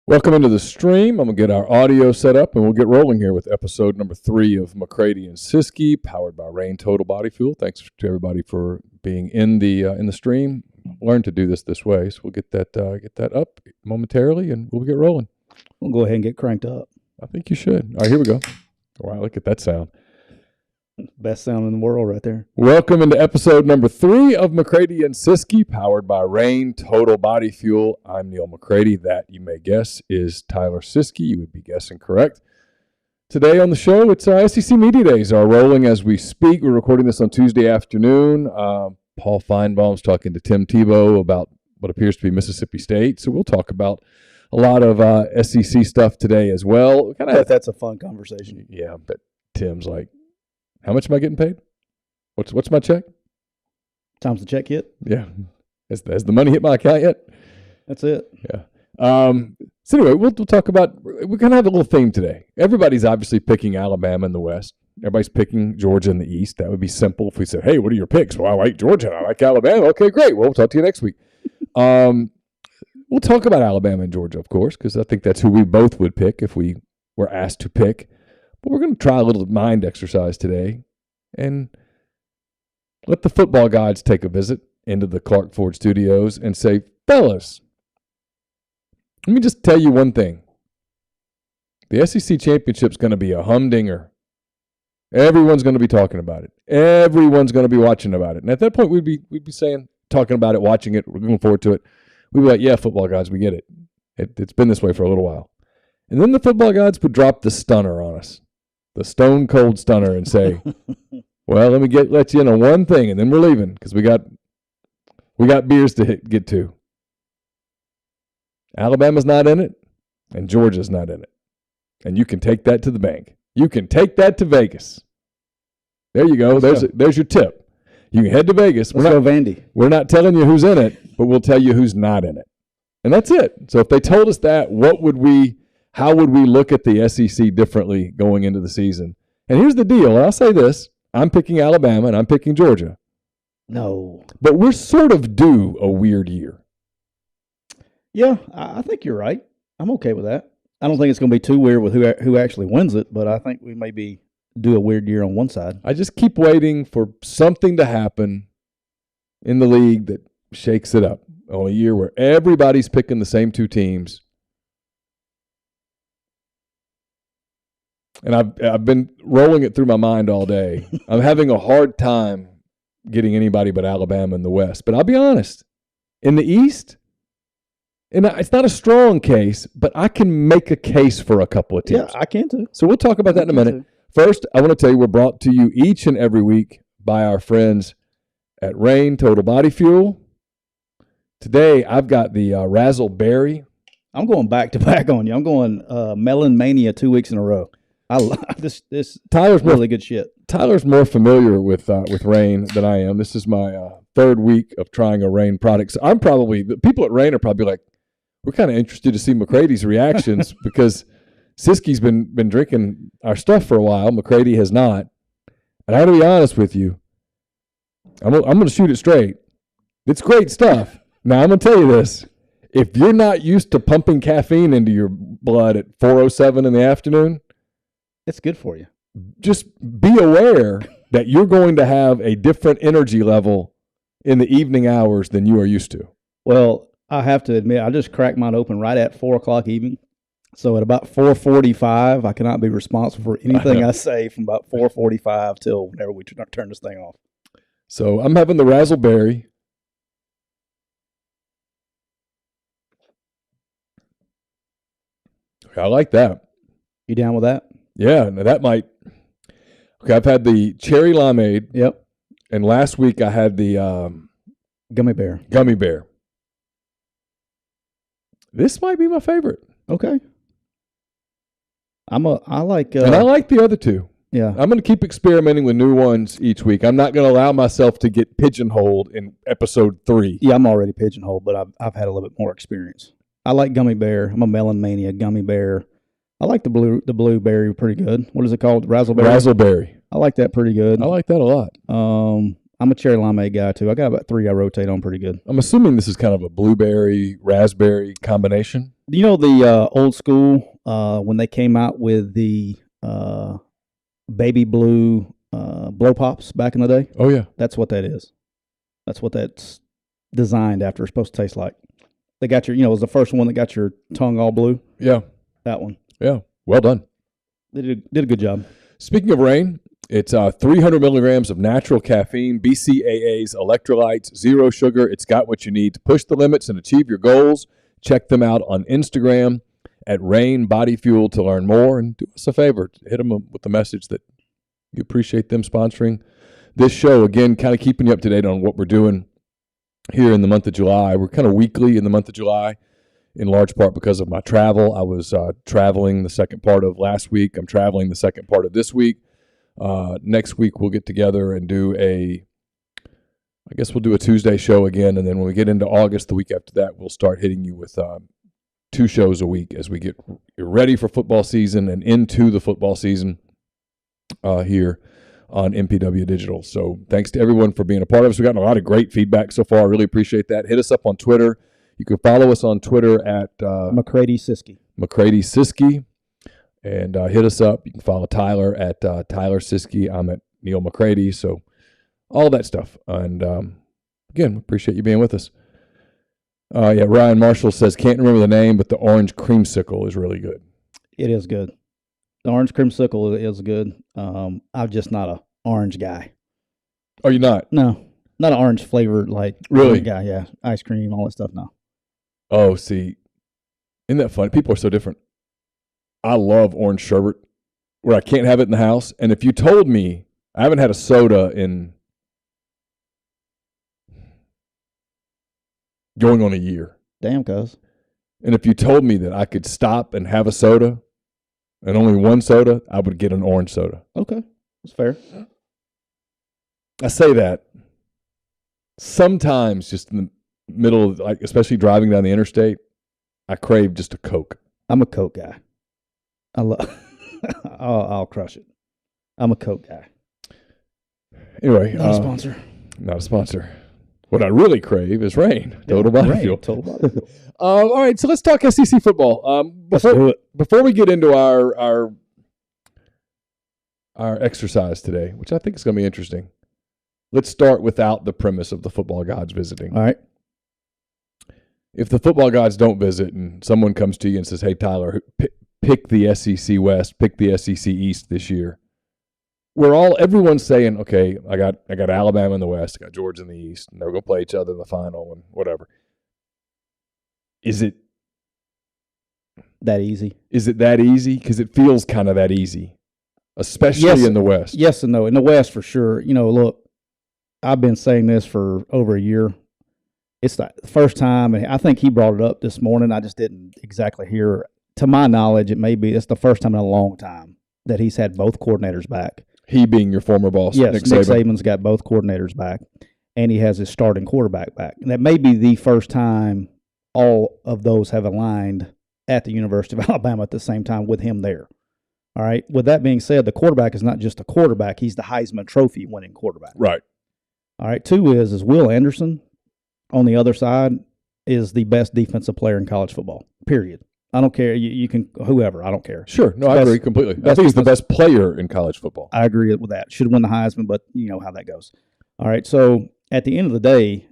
Welcome into the stream. I'm going to get our audio set up and we'll get rolling here with episode number 3 of McCready and Siskey, powered by Rain Total Body Fuel. Thanks to everybody for being in the stream. Learn to do this way, so we'll get that up momentarily and we'll get rolling. We'll go ahead and get cranked up. I think you should. All right, here we go. Wow, look at that sound. Best sound in the world right there. Welcome into episode number 3 of McCready and Siskey, powered by Rain Total Body Fuel. I'm Neal McCready. That, you may guess, is Tyler Siskey. You would be guessing correct. Today on the show, it's SEC Media Days are rolling as we speak. We're recording this on Tuesday afternoon. Paul Feinbaum's talking to Tim Tebow about what appears to be Mississippi State. So we'll talk about a lot of SEC stuff today as well. That's a fun conversation. Yeah, but Tim's like, how much am I getting paid? What's my check? Time's the check hit? Yeah. Has the money hit my account yet? That's it. Yeah. So anyway, we'll talk about, we're going to have a little theme today. Everybody's obviously picking Alabama in the West. Everybody's picking Georgia in the East. That would be simple if we said, hey, what are your picks? Well, I like Georgia. I like Alabama. Okay, great. Well, we'll talk to you next week. We'll talk about Alabama and Georgia, of course, because I think that's who we both would pick if we were asked to pick. But we're going to try a little mind exercise today and let the football gods take a visit into the Clark Ford Studios and say, fellas, let me just tell you one thing. The SEC Championship's going to be a humdinger. Everyone's going to be talking about it. Everyone's going to be watching about it. And at that point, we'd be saying, talking about it, watching it, we're looking forward to it. We'd be like, yeah, football gods, we get it. It's been this way for a little while. And then the football gods would drop the stunner on us. The stone cold stunner, and say, well, let me let you in on one thing, and then we're leaving because we got beers to get to. Alabama's not in it, and Georgia's not in it. And you can take that to the bank. You can take that to Vegas. There you go. There's your tip. You can head to Vegas. Let's go, Vandy. We're not telling you who's in it, but we'll tell you who's not in it. And that's it. So if they told us that, how would we look at the SEC differently going into the season? And here's the deal. And I'll say this. I'm picking Alabama and I'm picking Georgia. No. But we're sort of due a weird year. Yeah, I think you're right. I'm okay with that. I don't think it's going to be too weird with who actually wins it, but I think we maybe do a weird year on one side. I just keep waiting for something to happen in the league that shakes it up on a year where everybody's picking the same two teams. and I've been rolling it through my mind all day. I'm having a hard time getting anybody but Alabama in the West. But I'll be honest, in the East, and it's not a strong case, but I can make a case for a couple of teams. Yeah, I can too. So we'll talk about that in a minute. First, I want to tell you we're brought to you each and every week by our friends at Rain Total Body Fuel. Today, I've got the Razzle Berry. I'm going back to back on you. I'm going Melon Mania 2 weeks in a row. I love this. Tyler's really good shit. Tyler's more familiar with Rain than I am. This is my third week of trying a Rain product. So the people at Rain are probably like, we're kind of interested to see McCready's reactions because Siskey's been drinking our stuff for a while. McCready has not. And I got to be honest with you. I'm going to shoot it straight. It's great stuff. Now, I'm going to tell you this. If you're not used to pumping caffeine into your blood at 4:07 in the afternoon, it's good for you. Just be aware that you're going to have a different energy level in the evening hours than you are used to. Well, I have to admit, I just cracked mine open right at 4 o'clock even. So at about 4:45, I cannot be responsible for anything I say from about 4:45 till whenever we turn this thing off. So I'm having the Razzleberry. I like that. You down with that? Yeah, now that might. Okay, I've had the cherry limeade. Yep. And last week I had the gummy bear. Gummy bear. This might be my favorite. Okay. I like. And I like the other two. Yeah. I'm going to keep experimenting with new ones each week. I'm not going to allow myself to get pigeonholed in episode 3. Yeah, I'm already pigeonholed, but I've had a little bit more experience. I like gummy bear. I'm a Melon Mania gummy bear. I like the blueberry pretty good. What is it called? Razzleberry? Razzleberry. I like that pretty good. I like that a lot. I'm a cherry limeade guy too. I got about 3 I rotate on pretty good. I'm assuming this is kind of a blueberry, raspberry combination. You know the old school when they came out with the baby blue blow pops back in the day? Oh, yeah. That's what that is. That's what that's designed after. It's supposed to taste like. They got your, it was the first one that got your tongue all blue. Yeah. That one. Yeah. Well done. They did a good job. Speaking of Rain, it's 300 milligrams of natural caffeine, BCAAs, electrolytes, zero sugar. It's got what you need to push the limits and achieve your goals. Check them out on Instagram at Rain Body Fuel to learn more. And do us a favor, hit them with the message that you appreciate them sponsoring this show. Again, kind of keeping you up to date on what we're doing here in the month of July. We're kind of weekly in the month of July, in large part because of my travel. I was traveling the second part of last week. I'm traveling the second part of this week. Next week we'll get together and do a Tuesday show again. And then when we get into August, the week after that, we'll start hitting you with 2 shows a week as we get ready for football season and into the football season here on MPW Digital. So thanks to everyone for being a part of us. We've gotten a lot of great feedback so far. I really appreciate that. Hit us up on Twitter. You can follow us on Twitter at McCready Siskey. McCready Siskey. And hit us up. You can follow Tyler at Tyler Siskey. I'm at Neal McCready. So all that stuff. And again, appreciate you being with us. Ryan Marshall says, can't remember the name, but the orange creamsicle is really good. It is good. The orange creamsicle is good. I'm just not an orange guy. Oh, you're not? No. Not an orange flavored really guy, yeah. Ice cream, all that stuff, no. Oh, see. Isn't that funny? People are so different. I love orange sherbet where I can't have it in the house. And if you told me I haven't had a soda in going on a year. Damn, cuz. And if you told me that I could stop and have a soda and only one soda, I would get an orange soda. Okay. That's fair. I say that sometimes just in the middle of, especially driving down the interstate, I crave just a Coke. I'm a Coke guy. I'll crush it. I'm a Coke guy. Anyway. Not a sponsor. Not a sponsor. What I really crave is Rain. Total Body Fuel. Total Body Fuel. All right, so let's talk SEC football. Before we get into our exercise today, which I think is going to be interesting, let's start without the premise of the football gods visiting. All right. If the football gods don't visit and someone comes to you and says, hey, Tyler, pick the SEC West, pick the SEC East this year, everyone's saying, okay, I got Alabama in the West, I got Georgia in the East, and they're going to play each other in the final and whatever. Is it that easy? Is it that easy? Because it feels kind of that easy, especially in the West. Yes and no. In the West, for sure. Look, I've been saying this for over a year. It's the first time, and I think he brought it up this morning. I just didn't exactly hear. To my knowledge, it's the first time in a long time that he's had both coordinators back. He being your former boss, yes, Nick Nick Saban. Saban's got both coordinators back, and he has his starting quarterback back. And that may be the first time all of those have aligned at the University of Alabama at the same time with him there. All right. With that being said, the quarterback is not just a quarterback; he's the Heisman Trophy winning quarterback. Right. All right. Two is Will Anderson on the other side is the best defensive player in college football. Period. I don't care. You can whoever. I don't care. Sure. No, I agree completely. I think he's the best player in college football. I agree with that. Should win the Heisman, but you know how that goes. All right. So at the end of the day,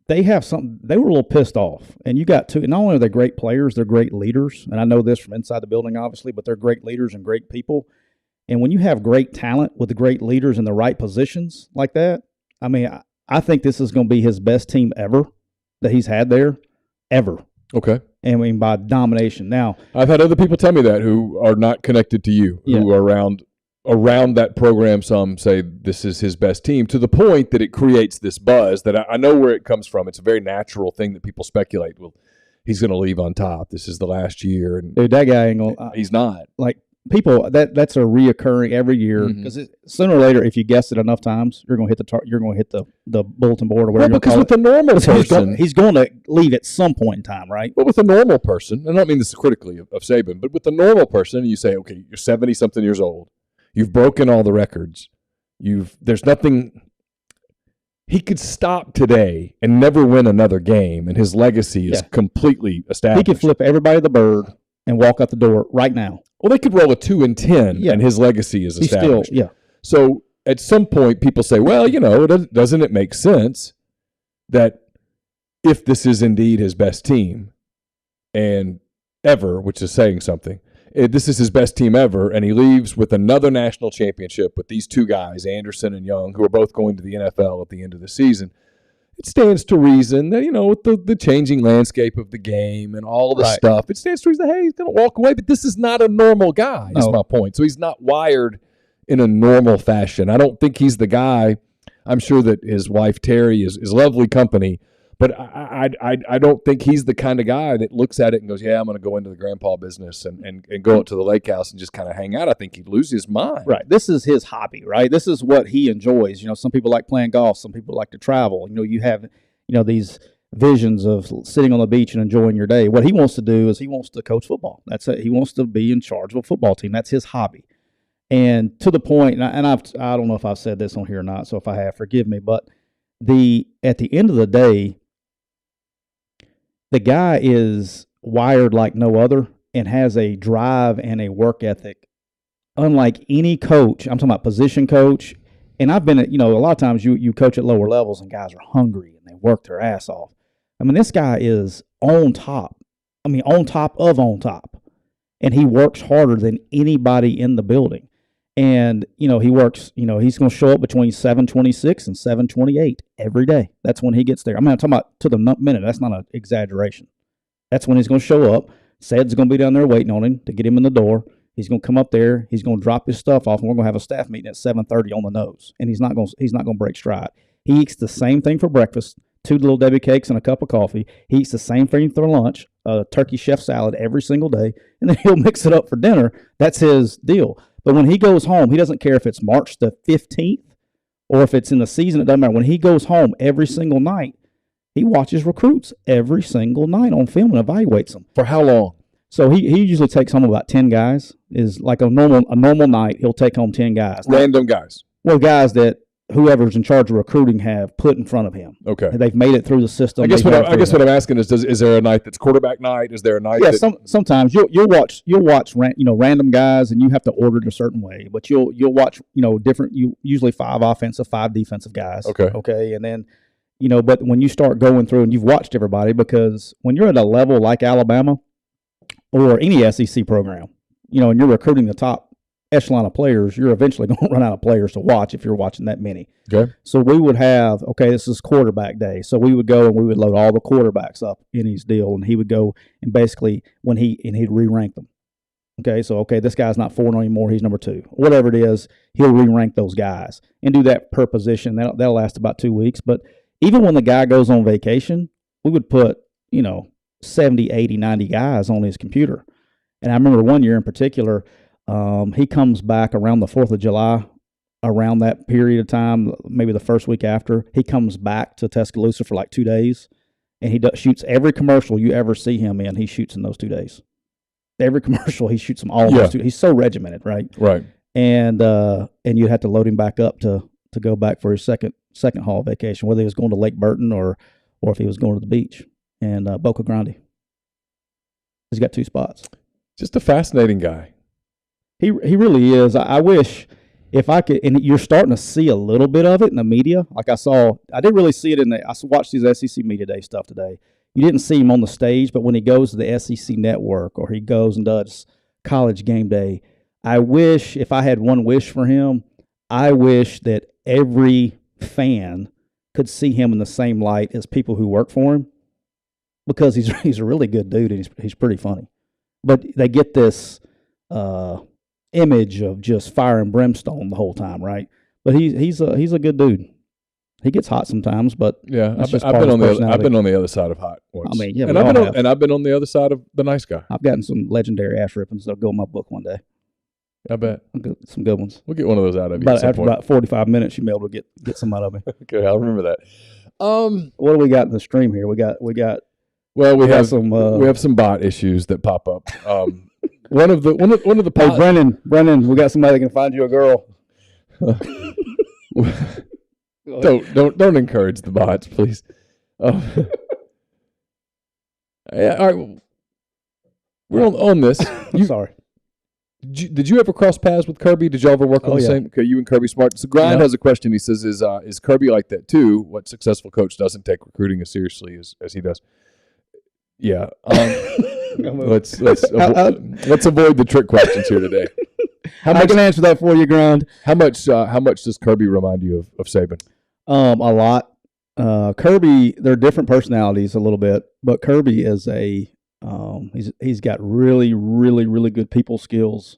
they have something. They were a little pissed off, and you got two. Not only are they great players, they're great leaders, and I know this from inside the building, obviously, but they're great leaders and great people. And when you have great talent with the great leaders in the right positions like that, I mean, I think this is going to be his best team ever that he's had there, ever. Okay. I mean, by domination. Now, I've had other people tell me that who are not connected to you, who are around that program. Some say this is his best team, to the point that it creates this buzz that I know where it comes from. It's a very natural thing that people speculate. Well, he's going to leave on top. This is the last year, and dude, that guy ain't gonna. He's not. Like people, that's a reoccurring every year because sooner or later, if you guess it enough times, you're going to hit you're going to hit the bulletin board or whatever. Well, because with a normal person, he's going to leave at some point in time, right? Well, with a normal person, and I don't mean this critically of Saban, but with a normal person, you say, okay, you're 70-something years old. You've broken all the records. There's nothing. He could stop today and never win another game, and his legacy is completely established. He could flip everybody the bird and walk out the door right now. Well, they could roll a 2-10, and his legacy is established. So at some point, people say, well, doesn't it make sense that if this is indeed his best team and ever, which is saying something, this is his best team ever, and he leaves with another national championship with these two guys, Anderson and Young, who are both going to the NFL at the end of the season, it stands to reason that, with the changing landscape of the game and all of the stuff, it stands to reason that, hey, he's going to walk away. But this is not a normal guy, is my point. So he's not wired in a normal fashion. I don't think he's the guy. I'm sure that his wife, Terry, is lovely company. But I don't think he's the kind of guy that looks at it and goes, yeah, I'm going to go into the grandpa business and go up to the lake house and just kind of hang out. I think he'd lose his mind. Right. This is his hobby, right? This is what he enjoys. Some people like playing golf. Some people like to travel. You have, these visions of sitting on the beach and enjoying your day. What he wants to do is he wants to coach football. That's it. He wants to be in charge of a football team. That's his hobby. And to the point, and I don't know if I've said this on here or not, so if I have, forgive me, but at the end of the day, the guy is wired like no other and has a drive and a work ethic unlike any coach. I'm talking about position coach. And I've been at, a lot of times you coach at lower levels and guys are hungry and they work their ass off. I mean, this guy is on top. I mean, on top of on top. And he works harder than anybody in the building. And, he works, he's going to show up between 7:26 and 7:28 every day. That's when he gets there. I'm talking about to the minute. That's not an exaggeration. That's when he's going to show up. Sed's going to be down there waiting on him to get him in the door. He's going to come up there. He's going to drop his stuff off, and we're going to have a staff meeting at 7:30 on the nose. And he's not going to break stride. He eats the same thing for breakfast, 2 Little Debbie cakes and a cup of coffee. He eats the same thing for lunch, a turkey chef salad every single day, and then he'll mix it up for dinner. That's his deal. But when he goes home, he doesn't care if it's March the 15th or if it's in the season. It doesn't matter. When he goes home every single night, he watches recruits every single night on film and evaluates them. For how long? So he usually takes home about 10 guys. Is like a normal night, he'll take home 10 guys. Random guys. Well, guys that whoever's in charge of recruiting have put in front of him. Okay. They've made it through the system. I guess what I'm asking is there a night that's quarterback night? Is there a night? Yeah, sometimes you'll watch random guys, and you have to order it a certain way. But you'll watch different. Usually 5 offensive, 5 defensive guys. Okay, and then but when you start going through and you've watched everybody, because when you're at a level like Alabama, or any SEC program, and you're recruiting the top echelon of players, you're eventually going to run out of players to watch if you're watching that many. Okay. So we would have, this is quarterback day. So we would go and we would load all the quarterbacks up in his deal, and he would go and basically he'd re-rank them. This guy's not 4 anymore, he's number 2. Whatever it is, he'll re-rank those guys and do that per position. That'll last about 2 weeks. But even when the guy goes on vacation, we would put, 70, 80, 90 guys on his computer. And I remember one year in particular, he comes back around the 4th of July, around that period of time, maybe the first week after. He comes back to Tuscaloosa for like 2 days, and he shoots every commercial you ever see him in. He shoots in those 2 days. Every commercial, he shoots them all. Those 2 days. He's so regimented, right? Right. And you'd have to load him back up to go back for his second haul vacation, whether he was going to Lake Burton or if he was going to the beach and Boca Grande. He's got 2 spots. Just a fascinating guy. He really is. I wish if I could, and you're starting to see a little bit of it in the media. Like I didn't really see it I watched these SEC Media Day stuff today. You didn't see him on the stage, but when he goes to the SEC Network or he goes and does College Game Day, I wish, if I had one wish for him, I wish that every fan could see him in the same light as people who work for him, because he's a really good dude and he's pretty funny. But they get this image of just fire and brimstone the whole time, right? But he's a good dude. He gets hot sometimes, but yeah, I've been on the other side of hot once. I mean, yeah, and I've been on the other side of the nice guy. I've gotten some legendary ass rippings that'll go in my book one day. I bet some good ones. We'll get one of those out of you. After about 45 minutes, you may be able to get some out of me. Okay, I'll remember that. What do we got in the stream here? We got. Well, we have some bot issues that pop up. One of the Hey, Brennan, we got somebody that can find you a girl. Don't encourage the bots, please. Yeah, all right. We're on this. Sorry. Did you ever cross paths with Kirby? Did y'all ever work on the same? Okay, you and Kirby Smart. So Grind has a question. He says, "Is Kirby like that too? What successful coach doesn't take recruiting as seriously as he does?" Yeah. Let's avoid the trick questions here today. I can answer that for you, Grind. How much does Kirby remind you of Saban? A lot. Kirby, they're different personalities a little bit, but Kirby is he's got really, really, really good people skills,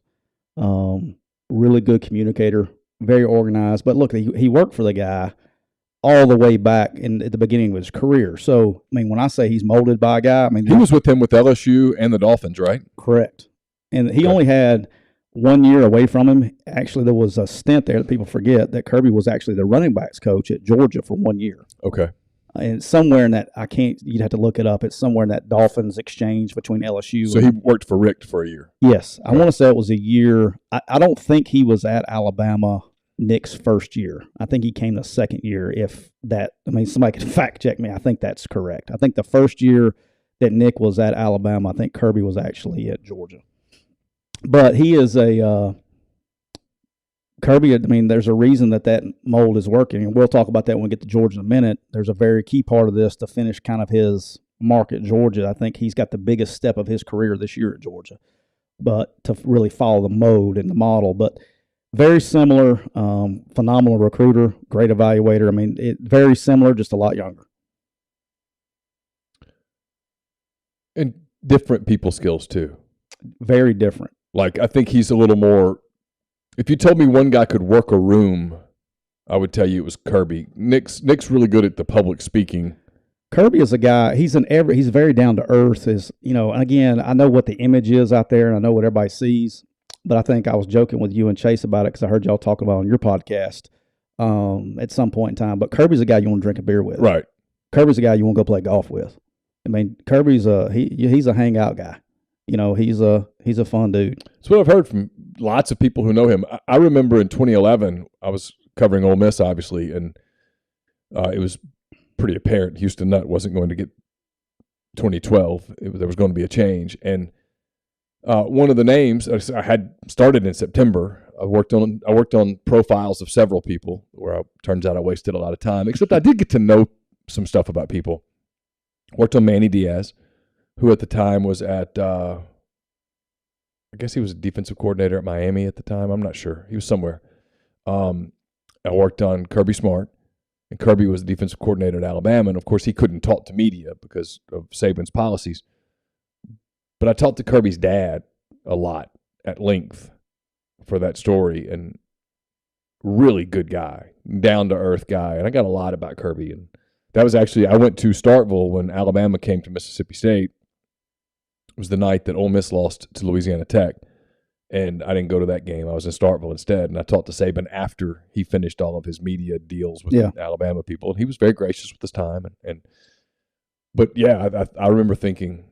really good communicator, very organized. But look, he worked for the guy all the way back at the beginning of his career. So, I mean, when I say he's molded by a guy, I mean, he was with him with LSU and the Dolphins, right? Correct. And he only had 1 year away from him. Actually, there was a stint there that people forget that Kirby was actually the running backs coach at Georgia for 1 year. Okay. And somewhere in that, you'd have to look it up. It's somewhere in that Dolphins exchange between LSU. So he worked for Richt for a year. Yes. Okay. I want to say it was a year. I don't think he was at Alabama Nick's first year. I think he came the second year, somebody could fact check me. I think that's correct. I think the first year that Nick was at Alabama, I think Kirby was actually at Georgia. But he is Kirby, I mean, there's a reason that mold is working, and we'll talk about that when we get to Georgia in a minute. There's a very key part of this to finish kind of his mark at Georgia. I think he's got the biggest step of his career this year at Georgia, but to really follow the mode and the model. But very similar, phenomenal recruiter, great evaluator. I mean, very similar, just a lot younger. And different people skills, too. Very different. Like, I think he's a little more – if you told me one guy could work a room, I would tell you it was Kirby. Nick's really good at the public speaking. Kirby is a guy, he's very down to earth. And again, I know what the image is out there and I know what everybody sees, but I think I was joking with you and Chase about it because I heard y'all talking about it on your podcast at some point in time. But Kirby's a guy you want to drink a beer with. Right. Kirby's a guy you want to go play golf with. I mean, Kirby's he's a hangout guy. He's a fun dude. That's what I've heard from lots of people who know him. I remember in 2011, I was covering Ole Miss, obviously, and it was pretty apparent Houston Nutt wasn't going to get 2012. There was going to be a change. And one of the names I had started in September. I worked on profiles of several people where turns out I wasted a lot of time, except I did get to know some stuff about people. Worked on Manny Diaz, who at the time was at I guess he was a defensive coordinator at Miami at the time. I'm not sure. He was somewhere. I worked on Kirby Smart, and Kirby was the defensive coordinator at Alabama. And, of course, he couldn't talk to media because of Saban's policies. But I talked to Kirby's dad a lot at length for that story, and really good guy, down-to-earth guy. And I got a lot about Kirby. And that was actually – I went to Starkville when Alabama came to Mississippi State. It was the night that Ole Miss lost to Louisiana Tech. And I didn't go to that game. I was in Starkville instead. And I talked to Saban after he finished all of his media deals with the Alabama people. And he was very gracious with his time. But I remember thinking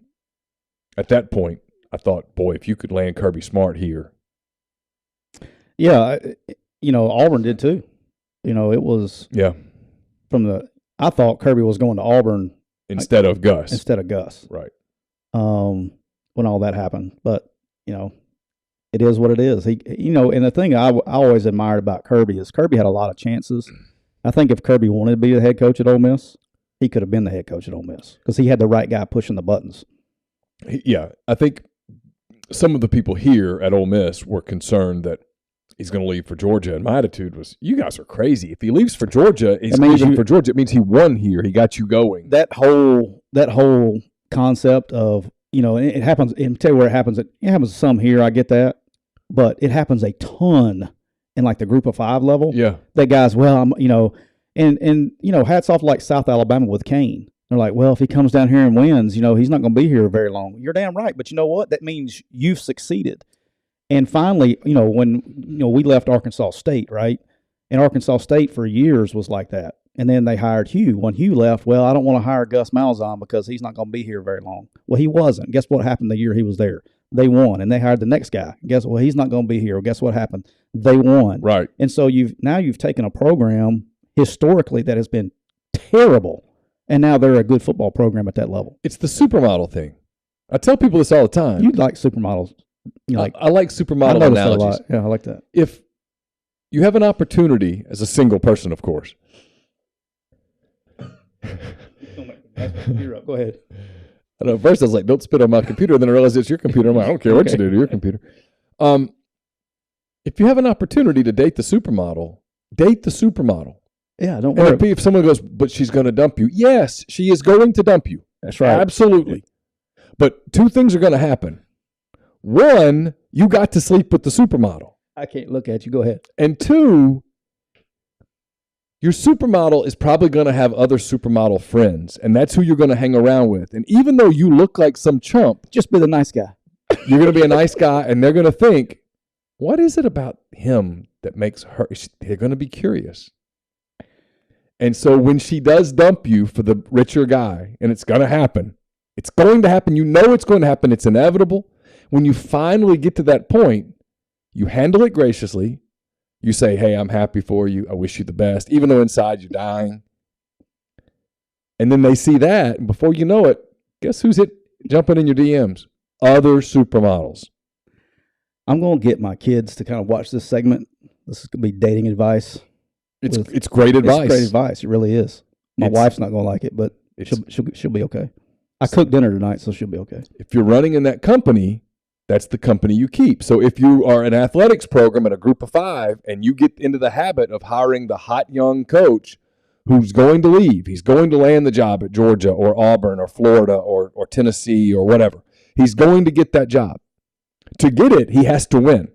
at that point, I thought, boy, if you could land Kirby Smart here. Yeah, Auburn did too. It was I thought Kirby was going to Auburn instead of Gus. Right. When all that happened. But, it is what it is. He, and the thing I always admired about Kirby is Kirby had a lot of chances. I think if Kirby wanted to be the head coach at Ole Miss, he could have been the head coach at Ole Miss because he had the right guy pushing the buttons. Yeah, I think some of the people here at Ole Miss were concerned that he's going to leave for Georgia, and my attitude was, you guys are crazy. If he leaves for Georgia, he's leaving for Georgia. It means he won here. He got you going. That whole concept of, it happens, and tell you where it happens. It happens some here, I get that. But it happens a ton in like the group of 5 level. Yeah. That guys, hats off like South Alabama with Kane. They're like, well, if he comes down here and wins, he's not going to be here very long. You're damn right. But you know what? That means you've succeeded. And finally, when, we left Arkansas State, right? And Arkansas State for years was like that. And then they hired Hugh. When Hugh left, well, I don't want to hire Gus Malzahn because he's not going to be here very long. Well, he wasn't. Guess what happened the year he was there? They won, and they hired the next guy. Guess what? He's not going to be here. Well, guess what happened? They won. Right. And so you've taken a program historically that has been terrible, and now they're a good football program at that level. It's the supermodel thing. I tell people this all the time. You like supermodels. I like supermodel analogies. Yeah, I like that. If you have an opportunity as a single person, of course. Go ahead. I know, at first I was like, don't spit on my computer. Then I realized it's your computer. I'm like, I don't care what you do to your computer. If you have an opportunity to date the supermodel, date the supermodel. Yeah, don't worry. And if someone goes, but she's going to dump you. Yes, she is going to dump you. That's right. Absolutely. But 2 things are going to happen. 1, you got to sleep with the supermodel. I can't look at you. Go ahead. And 2, your supermodel is probably going to have other supermodel friends, and that's who you're going to hang around with. And even though you look like some chump, just be the nice guy. You're going to be a nice guy, and they're going to think, what is it about him that makes her? They're going to be curious. And so when she does dump you for the richer guy, and it's going to happen, it's going to happen. You know it's going to happen. It's inevitable. When you finally get to that point, you handle it graciously. You say, hey, I'm happy for you. I wish you the best, even though inside you're dying. And then they see that, and before you know it, guess who's jumping in your DMs? Other supermodels. I'm going to get my kids to kind of watch this segment. This is going to be dating advice. It's great advice. It's great advice. It really is. My wife's not going to like it, but she'll be okay. I cooked dinner tonight, so she'll be okay. If you're running in that company, that's the company you keep. So if you are an athletics program in a group of 5 and you get into the habit of hiring the hot young coach who's going to leave, he's going to land the job at Georgia or Auburn or Florida or Tennessee or whatever. He's going to get that job. To get it, he has to win.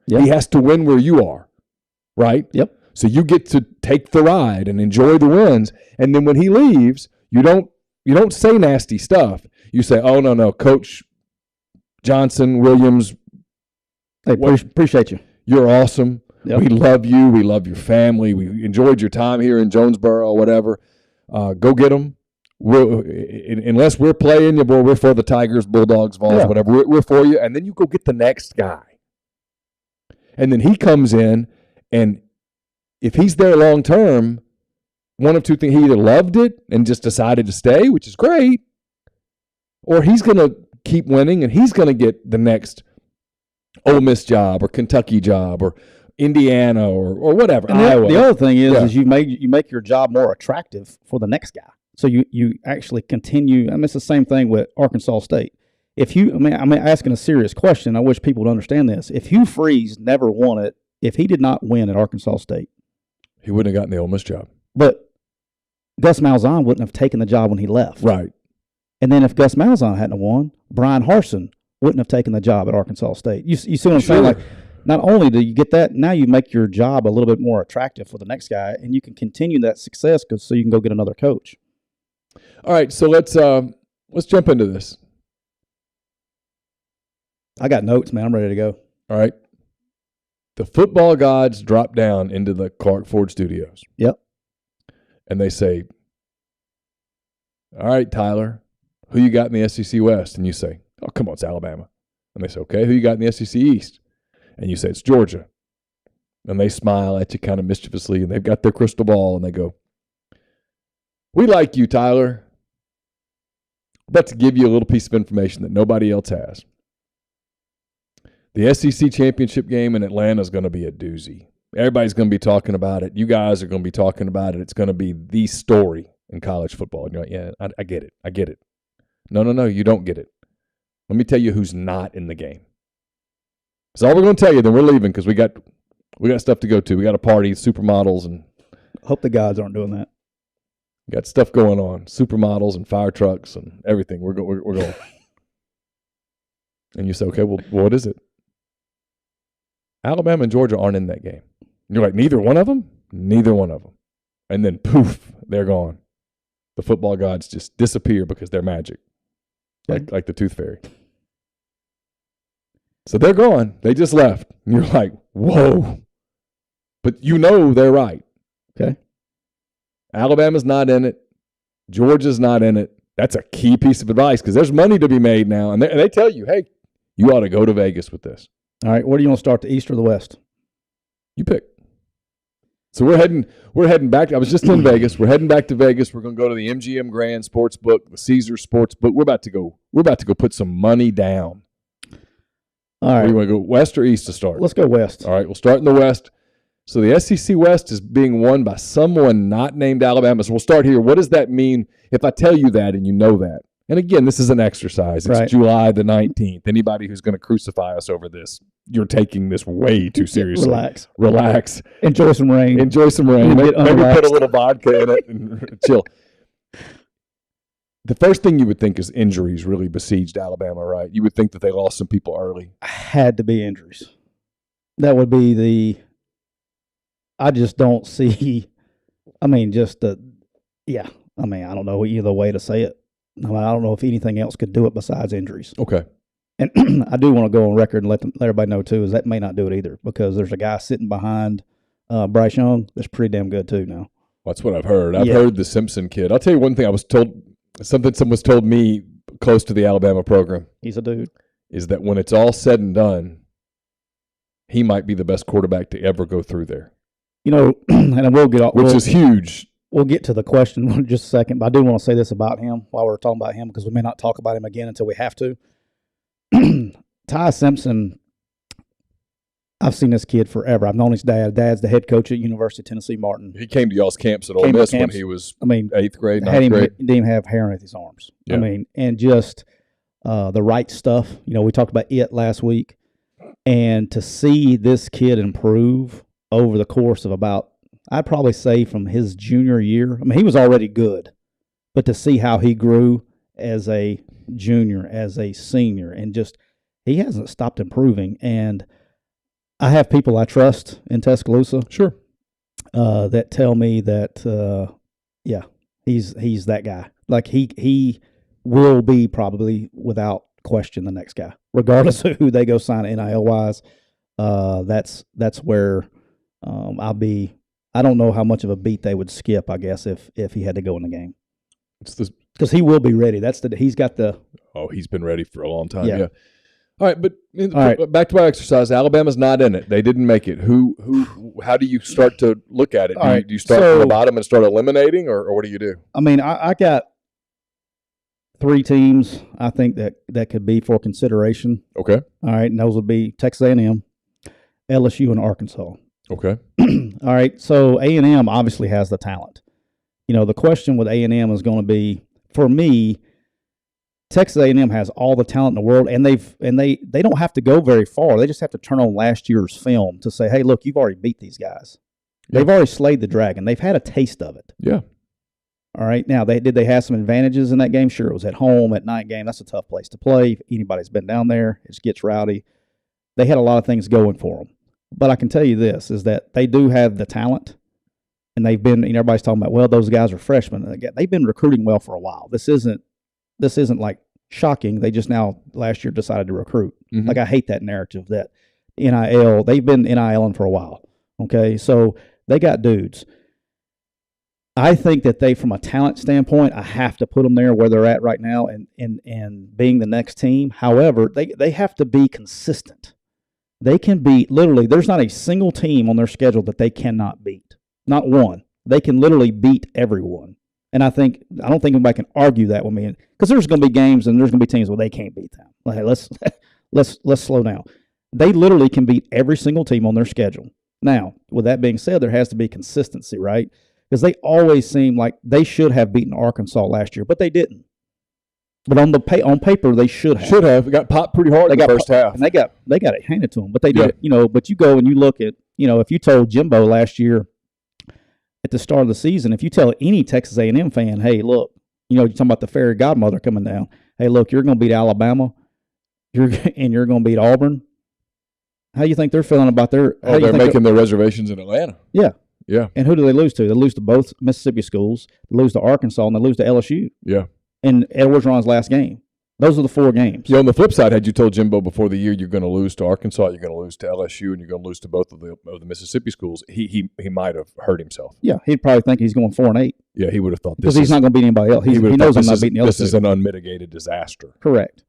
Yep. He has to win where you are, right? Yep. So you get to take the ride and enjoy the wins. And then when he leaves, you don't say nasty stuff. You say, oh, no, Coach Johnson, Williams. Hey, appreciate you. You're awesome. Yep. We love you. We love your family. We enjoyed your time here in Jonesboro or whatever. Go get them. Unless we're playing you, boy, we're for the Tigers, Bulldogs, Vols, whatever. We're for you. And then you go get the next guy. And then he comes in, and if he's there long term, one of 2 things: he either loved it and just decided to stay, which is great, or he's going to keep winning and he's going to get the next Ole Miss job or Kentucky job or Indiana or whatever. And the other thing is you make your job more attractive for the next guy. So you actually continue. I mean, it's the same thing with Arkansas State. I'm asking a serious question. I wish people would understand this. If Hugh Freeze never won it, if he did not win at Arkansas State, he wouldn't have gotten the Ole Miss job. But Gus Malzahn wouldn't have taken the job when he left. Right. And then if Gus Malzahn hadn't won, Brian Harsin wouldn't have taken the job at Arkansas State. You see what I'm saying? Like, not only do you get that, now you make your job a little bit more attractive for the next guy, and you can continue that success so you can go get another coach. All right, so let's jump into this. I got notes, man. I'm ready to go. All right. The football gods drop down into the Clark Ford Studios. Yep. And they say, all right, Tyler, who you got in the SEC West? And you say, oh, come on, it's Alabama. And they say, okay, who you got in the SEC East? And you say, it's Georgia. And they smile at you kind of mischievously, and they've got their crystal ball, and they go, we like you, Tyler. I'm about to give you a little piece of information that nobody else has. The SEC championship game in Atlanta is going to be a doozy. Everybody's going to be talking about it. You guys are going to be talking about it. It's going to be the story in college football. And you're like, yeah, I get it. I get it. No, you don't get it. Let me tell you who's not in the game. That's all we're going to tell you. Then we're leaving because we got stuff to go to. We got a party, supermodels, and hope the gods aren't doing that. Got stuff going on, supermodels and fire trucks and everything. We're going. And you say, okay, well, what is it? Alabama and Georgia aren't in that game. And you're like, neither one of them? Neither one of them. And then, poof, they're gone. The football gods just disappear because they're magic, like the Tooth Fairy. So they're gone. They just left. And you're like, whoa. But you know they're right. Okay. Alabama's not in it. Georgia's not in it. That's a key piece of advice because there's money to be made now. And they tell you, hey, you ought to go to Vegas with this. All right, where do you want to start, the East or the West? You pick. So we're heading back. I was just in Vegas. We're heading back to Vegas. We're going to go to the MGM Grand Sportsbook, the Caesars Sportsbook. We're about to go put some money down. All right. Where you want to go, West or East to start? Let's go West. All right, we'll start in the West. So the SEC West is being won by someone not named Alabama. So we'll start here. What does that mean if I tell you that and you know that? And again, this is an exercise. It's right. July the 19th. Anybody who's going to crucify us over this, you're taking this way too seriously. Relax. Enjoy some rain. Maybe put a little vodka in it and chill. The first thing you would think is injuries really besieged Alabama, right? You would think that they lost some people early. Had to be injuries. That would be I just don't see. I mean, I don't know either way to say it. I don't know if anything else could do it besides injuries. Okay. And I do want to go on record and let everybody know, too, is that may not do it either because there's a guy sitting behind Bryce Young that's pretty damn good, too, now. That's what I've heard. I've heard the Simpson kid. I'll tell you one thing I was told, something someone's told me close to the Alabama program. He's a dude. Is that when it's all said and done, he might be the best quarterback to ever go through there. You know, and we'll get off. Which is huge. We'll get to the question in just a second, but I do want to say this about him while we're talking about him because we may not talk about him again until we have to. Ty Simpson, I've seen this kid forever. I've known his dad. Dad's the head coach at University of Tennessee Martin. He came to y'all's camps at Ole Miss when he was 8th grade, 9th grade. He didn't even have hair on his arms. Yeah. And just the right stuff. You know, we talked about it last week. And to see this kid improve over the course of about, I'd probably say from his junior year. I mean, he was already good, but to see how he grew as a junior, as a senior, and just he hasn't stopped improving. And I have people I trust in Tuscaloosa, sure, that tell me that, he's that guy. Like he will be probably without question the next guy, regardless of who they go sign NIL wise. That's where I'll be. I don't know how much of a beat they would skip, I guess, if he had to go in the game. Because he will be ready. He's got the. Oh, he's been ready for a long time. Yeah. All right, but back to our exercise. Alabama's not in it. They didn't make it. How do you start to look at it? Do you start from the bottom and start eliminating, or what do you do? I mean, I got 3 teams I think that could be for consideration. Okay. All right, and those would be Texas A&M, LSU, and Arkansas. Okay. All right, so A&M obviously has the talent. You know, the question with A&M is going to be, for me, Texas A&M has all the talent in the world, and they don't have to go very far. They just have to turn on last year's film to say, hey, look, you've already beat these guys. Yeah. They've already slayed the dragon. They've had a taste of it. Yeah. All right. Now, did they have some advantages in that game? Sure. It was at home, at night game. That's a tough place to play. If anybody's been down there, it gets rowdy. They had a lot of things going for them. But I can tell you this, is that they do have the talent, and they've been, everybody's talking about, well, those guys are freshmen. They've been recruiting well for a while. This isn't like shocking. They just now last year decided to recruit. Mm-hmm. Like, I hate that narrative that NIL, they've been NILing for a while. Okay. So they got dudes. I think that they, from a talent standpoint, I have to put them there where they're at right now and being the next team. However, they have to be consistent. They can beat, literally, there's not a single team on their schedule that they cannot beat. Not one. They can literally beat everyone. And I don't think anybody can argue that with me, because there's going to be games and there's going to be teams where they can't beat them. Like, let's slow down. They literally can beat every single team on their schedule. Now, with that being said, there has to be consistency, right? Because they always seem like they should have beaten Arkansas last year, but they didn't. But on paper, they should have. Should have. Got popped pretty hard in the first half. And they got it handed to them. But they did it, but you go and you look at, if you told Jimbo last year at the start of the season, if you tell any Texas A&M fan, hey, look, you're talking about the fairy godmother coming down. Hey, look, you're going to beat Alabama, and you're going to beat Auburn. How do you think they're feeling about their? They're making their reservations in Atlanta. Yeah. Yeah. And who do they lose to? They lose to both Mississippi schools. They lose to Arkansas, and they lose to LSU. Yeah. In Edwards Ron's last game. Those are the 4 games. Yeah, on the flip side, had you told Jimbo before the year you're going to lose to Arkansas, you're going to lose to LSU, and you're going to lose to both of the Mississippi schools, he might have hurt himself. Yeah, he'd probably think he's going 4-8. Yeah, he would have thought because he's not going to beat anybody else. He knows I'm not beating the other. This is an unmitigated disaster. Correct.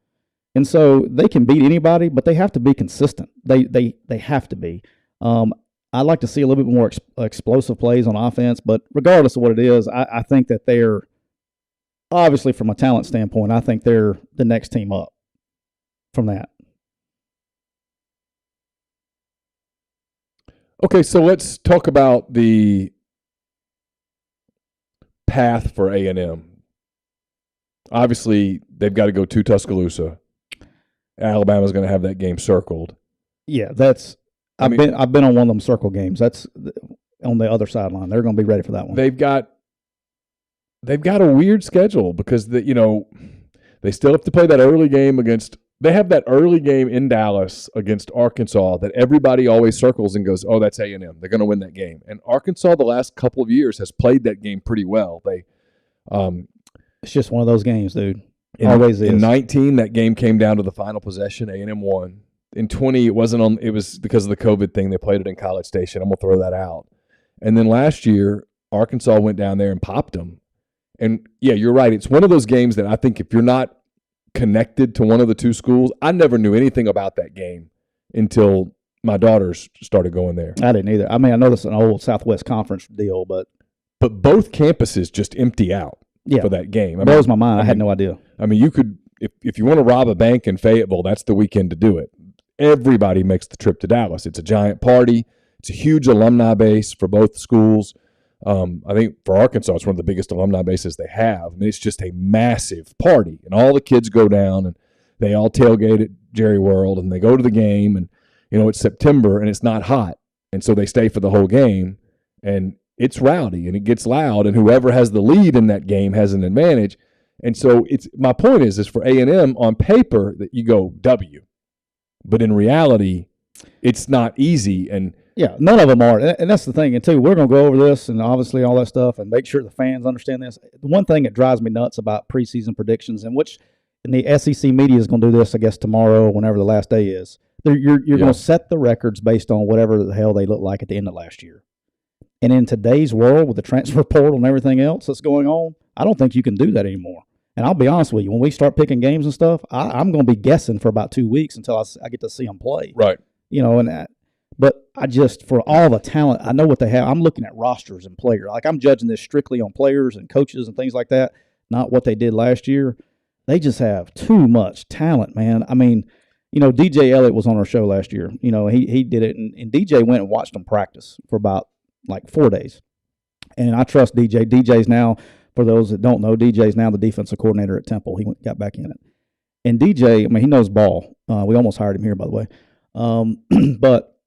And so they can beat anybody, but they have to be consistent. They have to be. I'd like to see a little bit more explosive plays on offense, but regardless of what it is, I think that they're, obviously from a talent standpoint, I think they're the next team up from that. Okay, so let's talk about the path for A&M. Obviously, they've got to go to Tuscaloosa. Alabama's going to have that game circled. Yeah, I've been on one of them circle games. That's on the other sideline. They're going to be ready for that one. They've got a weird schedule because they still have to play that early game against. They have that early game in Dallas against Arkansas that everybody always circles and goes, "Oh, that's A&M. They're going to win that game." And Arkansas, the last couple of years, has played that game pretty well. It's just one of those games, dude. Always is. In 19, that game came down to the final possession. A&M won. In 20, it was because of the COVID thing. They played it in College Station. I'm going to throw that out. And then last year, Arkansas went down there and popped them. And, yeah, you're right. It's one of those games that I think if you're not connected to one of the two schools, I never knew anything about that game until my daughters started going there. I didn't either. I mean, I know this is an old Southwest Conference deal, but both campuses just empty out for that game. It blows my mind. I had no idea. I mean, you could if you want to rob a bank in Fayetteville, that's the weekend to do it. Everybody makes the trip to Dallas. It's a giant party. It's a huge alumni base for both schools. I think for Arkansas, it's one of the biggest alumni bases they have. I mean, it's just a massive party, and all the kids go down, and they all tailgate at Jerry World, and they go to the game, and it's September, and it's not hot, and so they stay for the whole game, and it's rowdy, and it gets loud, and whoever has the lead in that game has an advantage, and so my point is for A&M on paper that you go W. But in reality, it's not easy. And yeah, none of them are. And that's the thing. And, too, we're going to go over this and obviously all that stuff and make sure the fans understand this. The one thing that drives me nuts about preseason predictions, and the SEC media is going to do this, I guess, tomorrow or whenever the last day is, you're going to set the records based on whatever the hell they look like at the end of last year. And in today's world with the transfer portal and everything else that's going on, I don't think you can do that anymore. And I'll be honest with you, when we start picking games and stuff, I'm going to be guessing for about 2 weeks until I get to see them play. Right. But I just, for all the talent, I know what they have. I'm looking at rosters and players. Like, I'm judging this strictly on players and coaches and things like that, not what they did last year. They just have too much talent, man. I mean, DJ Elliott was on our show last year. He did it, and DJ went and watched them practice for about, 4 days. And I trust DJ. DJ's now, for those that don't know, DJ's now the defensive coordinator at Temple. He got back in it. And DJ, I mean, he knows ball. We almost hired him here, by the way. But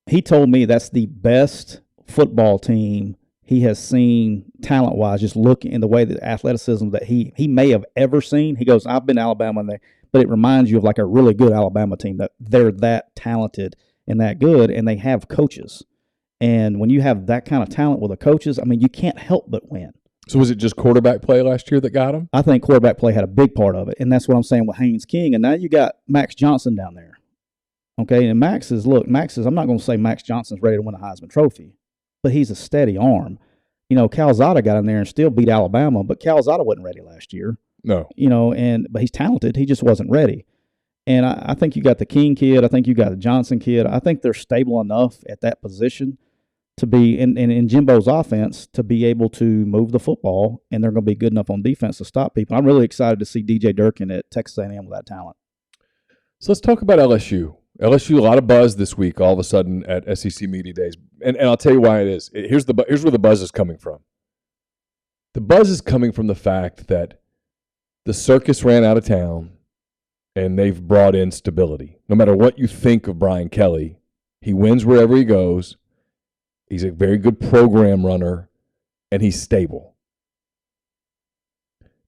he told me that's the best football team he has seen talent-wise, just looking in the way that athleticism that he may have ever seen. He goes, I've been to Alabama, but it reminds you of like a really good Alabama team, that they're that talented and that good, and they have coaches. And when you have that kind of talent with the coaches, I mean, you can't help but win. So was it just quarterback play last year that got him? I think quarterback play had a big part of it, and that's what I'm saying with Haynes King. And now you got Max Johnson down there. Okay, and Max is, I'm not going to say Max Johnson's ready to win a Heisman Trophy, but he's a steady arm. You know, Calzada got in there and still beat Alabama, but Calzada wasn't ready last year. No. You know, but he's talented. He just wasn't ready. And I think you got the King kid. I think you got the Johnson kid. I think they're stable enough at that position to be in Jimbo's offense to be able to move the football, and they're going to be good enough on defense to stop people. I'm really excited to see DJ Durkin at Texas A&M with that talent. So let's talk about LSU. LSU, a lot of buzz this week all of a sudden at SEC Media Days. And I'll tell you why it is. Here's where the buzz is coming from. The buzz is coming from the fact that the circus ran out of town and they've brought in stability. No matter what you think of Brian Kelly, he wins wherever he goes. He's a very good program runner, and he's stable.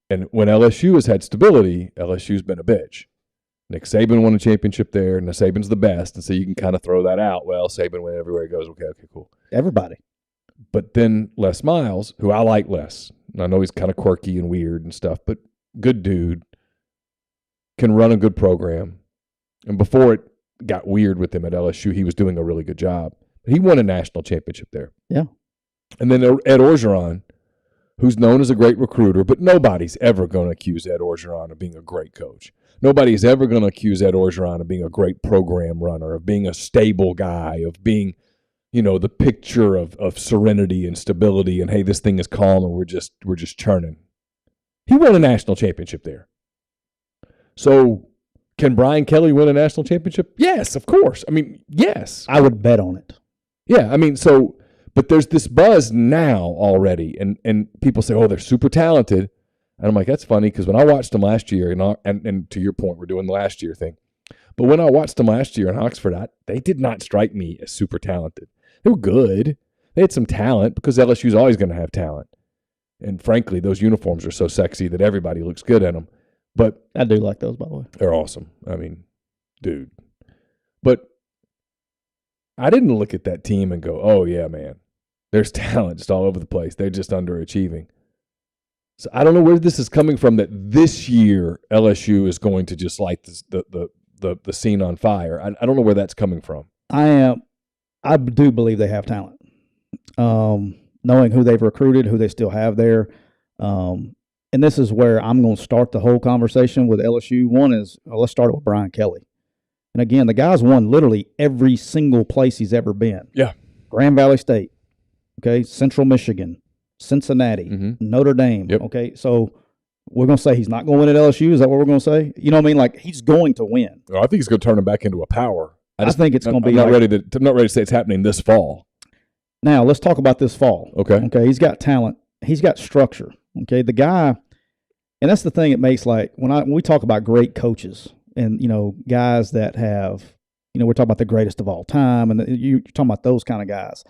And when LSU has had stability, LSU's been a bitch. Nick Saban won a championship there. Now Saban's the best, and so you can kind of throw that out. Well, Saban went everywhere he goes. Okay, cool. Everybody. But then Les Miles, who I like Les, and I know he's kind of quirky and weird and stuff, but good dude, can run a good program. And before it got weird with him at LSU, he was doing a really good job. He won a national championship there. Yeah. And then Ed Orgeron, who's known as a great recruiter, but nobody's ever going to accuse Ed Orgeron of being a great coach. Nobody's ever going to accuse Ed Orgeron of being a great program runner, of being a stable guy, of being, you know, the picture of serenity and stability and, hey, this thing is calm and we're just churning. He won a national championship there. So can Brian Kelly win a national championship? Yes, of course. I mean, yes. I would bet on it. Yeah, I mean, so, but there's this buzz now already, and people say, oh, they're super talented. And I'm like, that's funny, because when I watched them last year, and to your point, we're doing the last year thing. But when I watched them last year in Oxford, they did not strike me as super talented. They were good. They had some talent, because LSU's always going to have talent. And frankly, those uniforms are so sexy that everybody looks good in them. But I do like those, by the way. They're awesome. I mean, dude. But I didn't look at that team and go, oh, yeah, man, there's talent just all over the place. They're just underachieving. So I don't know where this is coming from, that this year LSU is going to just light the scene on fire. I don't know where that's coming from. I do believe they have talent. Knowing who they've recruited, who they still have there. And this is where I'm going to start the whole conversation with LSU. One is, let's start it with Brian Kelly. And again, the guy's won literally every single place he's ever been. Yeah. Grand Valley State, okay, Central Michigan, Cincinnati, Notre Dame. Yep. Okay, so we're going to say he's not going to win at LSU? Is that what we're going to say? You know what I mean? Like, he's going to win. Well, I think he's going to turn him back into a power. I think it's going to be I'm not ready to say it's happening this fall. Now, let's talk about this fall. Okay, he's got talent. He's got structure. Okay, the guy, and that's the thing it makes, like, when we talk about great coaches and, you know, guys that have, you know, we're talking about the greatest of all time, and you're talking about those kind of guys.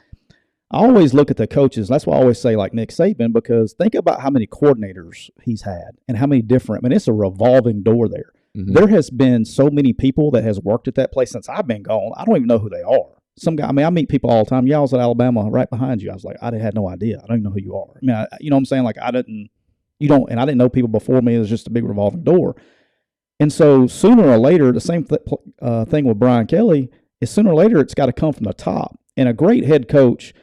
I always look at the coaches. That's why I always say, like, Nick Saban, because think about how many coordinators he's had and how many different, I mean, it's a revolving door there. Mm-hmm. There has been so many people that has worked at that place since I've been gone. I don't even know who they are. Some guy, I mean, I meet people all the time. Yeah, I was at Alabama right behind you. I was like, I had no idea. I don't even know who you are. I mean, you know what I'm saying? Like, and I didn't know people before me. It was just a big revolving door. And so sooner or later, the same thing with Brian Kelly is sooner or later, it's got to come from the top. And a great head coach,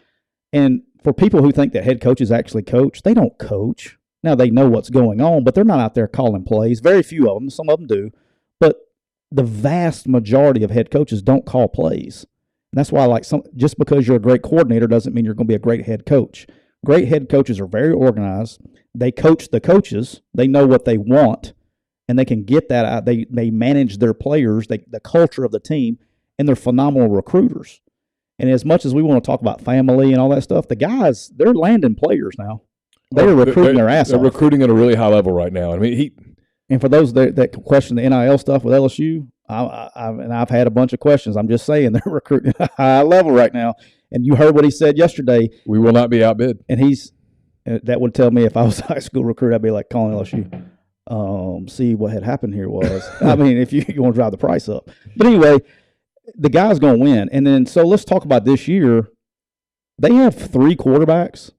and for people who think that head coaches actually coach, they don't coach. Now, they know what's going on, but they're not out there calling plays. Very few of them. Some of them do. But the vast majority of head coaches don't call plays. And that's why, like, just because you're a great coordinator doesn't mean you're going to be a great head coach. Great head coaches are very organized. They coach the coaches. They know what they want, and they can get that out. They manage their players, the culture of the team, and they're phenomenal recruiters. And as much as we want to talk about family and all that stuff, the guys, they're landing players now. They're recruiting their ass off. They're recruiting at a really high level right now. I mean, And for those that question the NIL stuff with LSU, I've had a bunch of questions. I'm just saying they're recruiting at a high level right now. And you heard what he said yesterday. We will not be outbid. And that would tell me if I was a high school recruit, I'd be like calling LSU. See what had happened here was, I mean, if you want to drive the price up. But anyway, the guy's going to win. And then, so let's talk about this year. They have 3 quarterbacks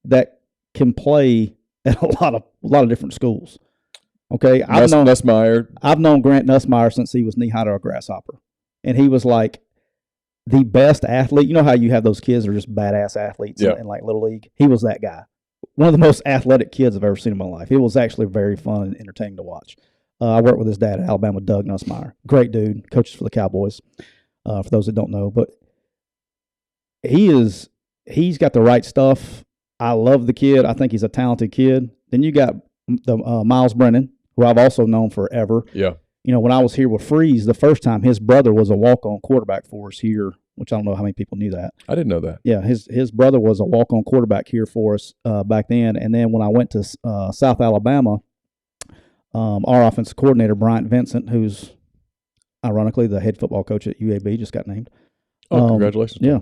that can play at a lot of different schools. Okay, I've known Grant Nussmeier since he was knee-high to a grasshopper, and he was like the best athlete. You know how you have those kids that are just badass athletes in like Little League? He was that guy. One of the most athletic kids I've ever seen in my life. It was actually very fun and entertaining to watch. I worked with his dad at Alabama, Doug Nussmeier. Great dude, coaches for the Cowboys, for those that don't know. But he's got the right stuff. I love the kid. I think he's a talented kid. Then you got the Miles Brennan, who I've also known forever. Yeah. You know, when I was here with Freeze the first time, his brother was a walk-on quarterback for us here, which I don't know how many people knew that. I didn't know that. Yeah, his brother was a walk-on quarterback here for us back then. And then when I went to South Alabama, our offensive coordinator, Bryant Vincent, who's ironically the head football coach at UAB, just got named. Oh, congratulations. Yeah.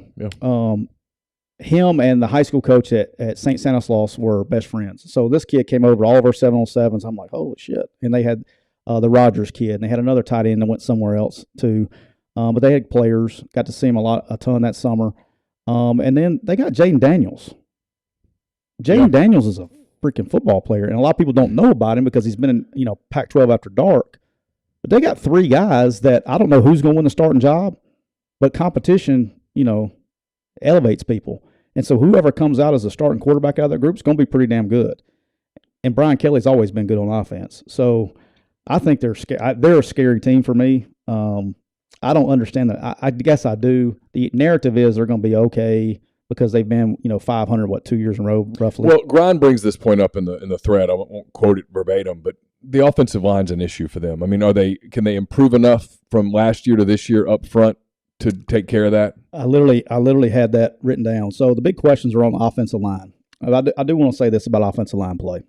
Him and the high school coach at St. Stanislaus were best friends. So this kid came over to all of our 7-on-7s. I'm like, holy shit. And they had the Rogers kid, and they had another tight end that went somewhere else too. But they had players. Got to see him a ton that summer. And then they got Jaden Daniels. Jaden Daniels is a freaking football player, and a lot of people don't know about him because he's been in Pac-12 after dark. But they got 3 guys that I don't know who's going to win the starting job, but competition, elevates people. And so whoever comes out as a starting quarterback out of that group is going to be pretty damn good. And Brian Kelly's always been good on offense. So I think they're a scary team for me. I don't understand that. I guess I do. The narrative is they're going to be okay because they've been, 500, 2 years in a row, roughly. Well, Grind brings this point up in the thread. I won't quote it verbatim, but the offensive line's an issue for them. I mean, can they improve enough from last year to this year up front to take care of that? I literally had that written down. So the big questions are on the offensive line. I do want to say this about offensive line play.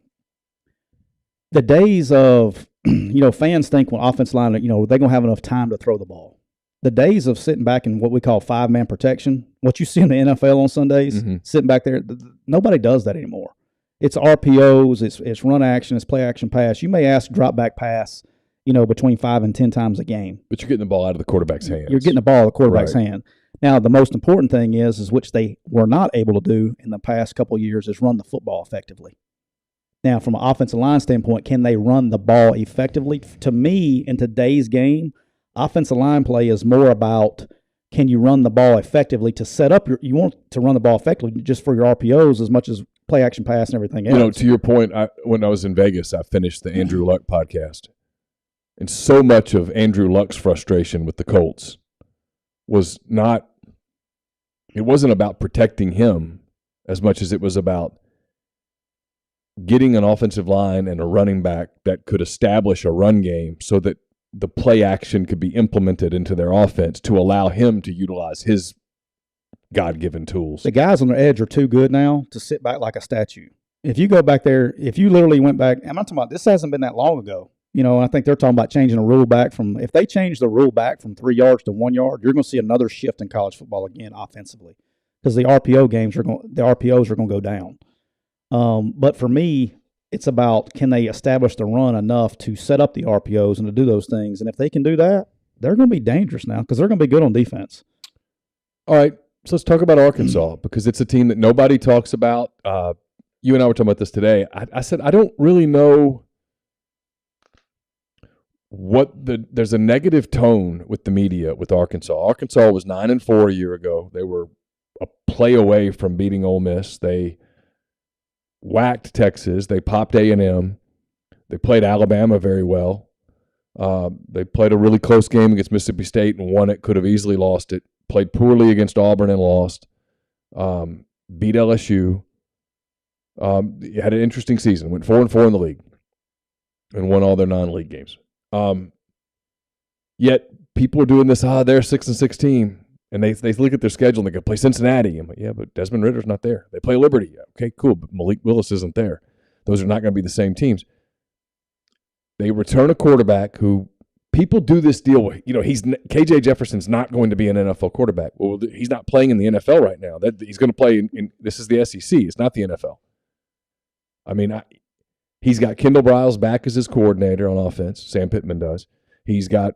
The days of, fans think when offensive line, they're going to have enough time to throw the ball. The days of sitting back in what we call 5-man protection, what you see in the NFL on Sundays, sitting back there, nobody does that anymore. It's RPOs, it's run action, it's play action pass. You may ask drop back pass, between 5 and 10 times a game. But you're getting the ball out of the quarterback's hands. You're getting the ball out of the quarterback's hand. Now, the most important thing is which they were not able to do in the past couple of years, is run the football effectively. Now, from an offensive line standpoint, can they run the ball effectively? To me, in today's game, offensive line play is more about can you run the ball effectively to set up you want to run the ball effectively just for your RPOs as much as play action pass and everything else. To your point, when I was in Vegas, I finished the Andrew Luck podcast. And so much of Andrew Luck's frustration with the Colts it wasn't about protecting him as much as it was about getting an offensive line and a running back that could establish a run game so that the play action could be implemented into their offense to allow him to utilize his God-given tools. The guys on the edge are too good now to sit back like a statue. If you go back there, if you literally went back, I'm not talking about, this hasn't been that long ago. I think they're talking about changing the rule back if they change the rule back from 3 yards to 1 yard, you're going to see another shift in college football again offensively because the RPOs are going to go down. But for me, it's about can they establish the run enough to set up the RPOs and to do those things. And if they can do that, they're going to be dangerous now because they're going to be good on defense. All right, so let's talk about Arkansas because it's a team that nobody talks about. You and I were talking about this today. I said I don't really know there's a negative tone with the media with Arkansas. Arkansas was 9-4 a year ago. They were a play away from beating Ole Miss. They whacked Texas. They popped A&M. They played Alabama very well. They played a really close game against Mississippi State and won it. Could have easily lost it. Played poorly against Auburn and lost. Beat LSU. Had an interesting season. Went 4-4 in the league and won all their non-league games. Yet people are doing this. They're a 6-6 team, and they look at their schedule and they go play Cincinnati. I'm like, yeah, but Desmond Ritter's not there. They play Liberty. Okay, cool, but Malik Willis isn't there. Those are not going to be the same teams. They return a quarterback who people do this deal with. KJ Jefferson's not going to be an NFL quarterback. Well, he's not playing in the NFL right now. He's going to play in this is the SEC. It's not the NFL. I mean, he's got Kendall Briles back as his coordinator on offense. Sam Pittman does. He's got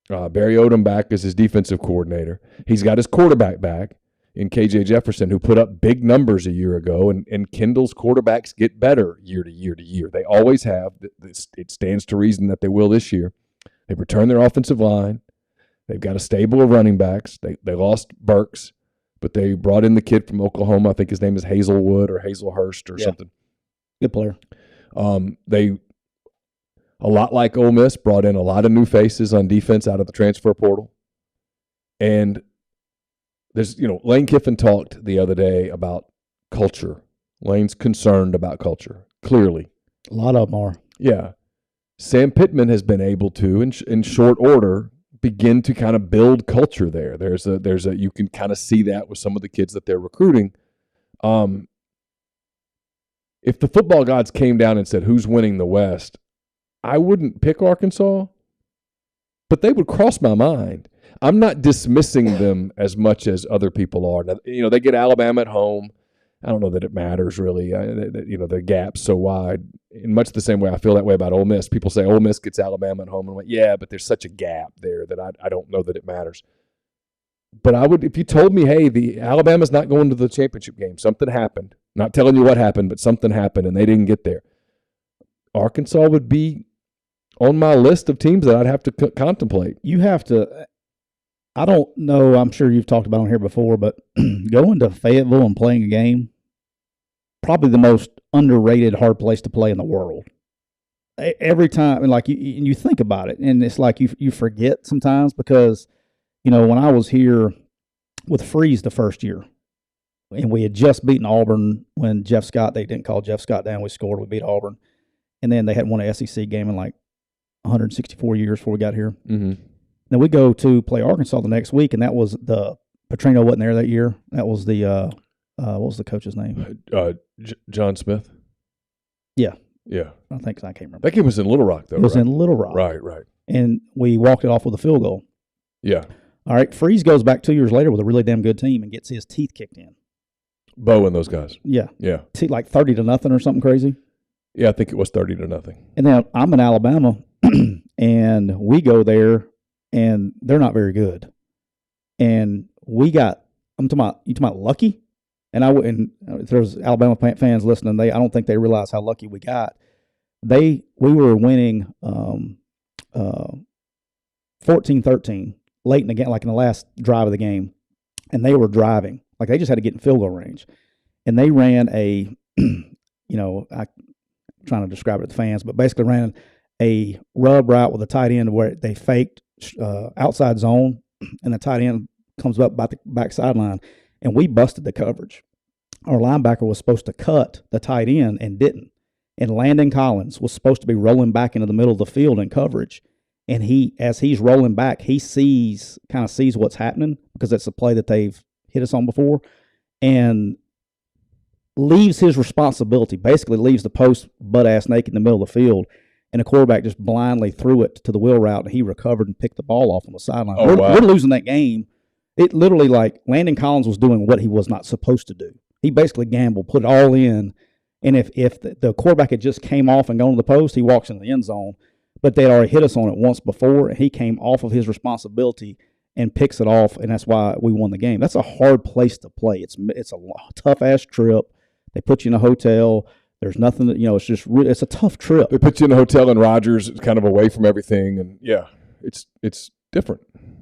Barry Odom back as his defensive coordinator. He's got his quarterback back in KJ Jefferson, who put up big numbers a year ago, and Kendall's quarterbacks get better year to year to year. They always have. It stands to reason that they will this year. They've returned their offensive line. They've got a stable of running backs. They lost Burks, but they brought in the kid from Oklahoma. I think his name is Hazelwood or Hazelhurst or something. Good player. They, a lot like Ole Miss, brought in a lot of new faces on defense out of the transfer portal. And there's, Lane Kiffin talked the other day about culture. Lane's concerned about culture, clearly. A lot of them are. Yeah. Sam Pittman has been able to, in short order, begin to kind of build culture there. There's a you can kind of see that with some of the kids that they're recruiting. If the football gods came down and said, who's winning the West, I wouldn't pick Arkansas, but they would cross my mind. I'm not dismissing them as much as other people are. Now, they get Alabama at home. I don't know that it matters really. The gap's so wide. In much the same way I feel that way about Ole Miss. People say Ole Miss gets Alabama at home. And I'm like, yeah, but there's such a gap there that I don't know that it matters. But I would, if you told me, hey, the Alabama's not going to the championship game, something happened. Not telling you what happened, but something happened and they didn't get there. Arkansas would be on my list of teams that I'd have to contemplate. You have to. I don't know. I'm sure you've talked about on here before, but going to Fayetteville and playing a game, probably the most underrated hard place to play in the world. Every time, and you think about it, and it's like you forget sometimes because, when I was here with Freeze the first year, and we had just beaten Auburn when Jeff Scott, they didn't call Jeff Scott down. We scored, we beat Auburn, and then they hadn't won an SEC game in 164 years before we got here. Mm-hmm. Then we go to play Arkansas the next week, and that was Petrino wasn't there that year. That was what was the coach's name? John Smith. Yeah. Yeah. I can't remember. That game was in Little Rock, though. It was in Little Rock. Right. And we walked it off with a field goal. Yeah. All right. Freeze goes back 2 years later with a really damn good team and gets his teeth kicked in. Bo and those guys. Yeah. Yeah. 30-0 or something crazy. Yeah, I think it was 30-0. And then I'm in Alabama, and we go there, and they're not very good. And you talking about lucky? And if there's Alabama fan listening, I don't think they realize how lucky we got. We were winning 14-13 late in the game, like in the last drive of the game, and they were driving. Like they just had to get in field goal range. And they ran I'm trying to describe it to the fans, but basically ran a rub route with a tight end where they faked outside zone, and the tight end comes up by the back sideline, and we busted the coverage. Our linebacker was supposed to cut the tight end and didn't. And Landon Collins was supposed to be rolling back into the middle of the field in coverage. And as he's rolling back, he sees what's happening because it's a play that they've hit us on before, and leaves his responsibility, basically leaves the post butt-ass naked in the middle of the field, and the quarterback just blindly threw it to the wheel route, and he recovered and picked the ball off on the sideline. We're losing that game. It literally, Landon Collins was doing what he was not supposed to do. He basically gambled, put it all in, and if the quarterback had just came off and gone to the post, he walks into the end zone. But they'd already hit us on it once before, and he came off of his responsibility and picks it off, and that's why we won the game. That's a hard place to play. It's a tough-ass trip. They put you in a hotel. There's nothing that, it's a tough trip. They put you in a hotel in Rogers. It's kind of away from everything, and yeah, it's different.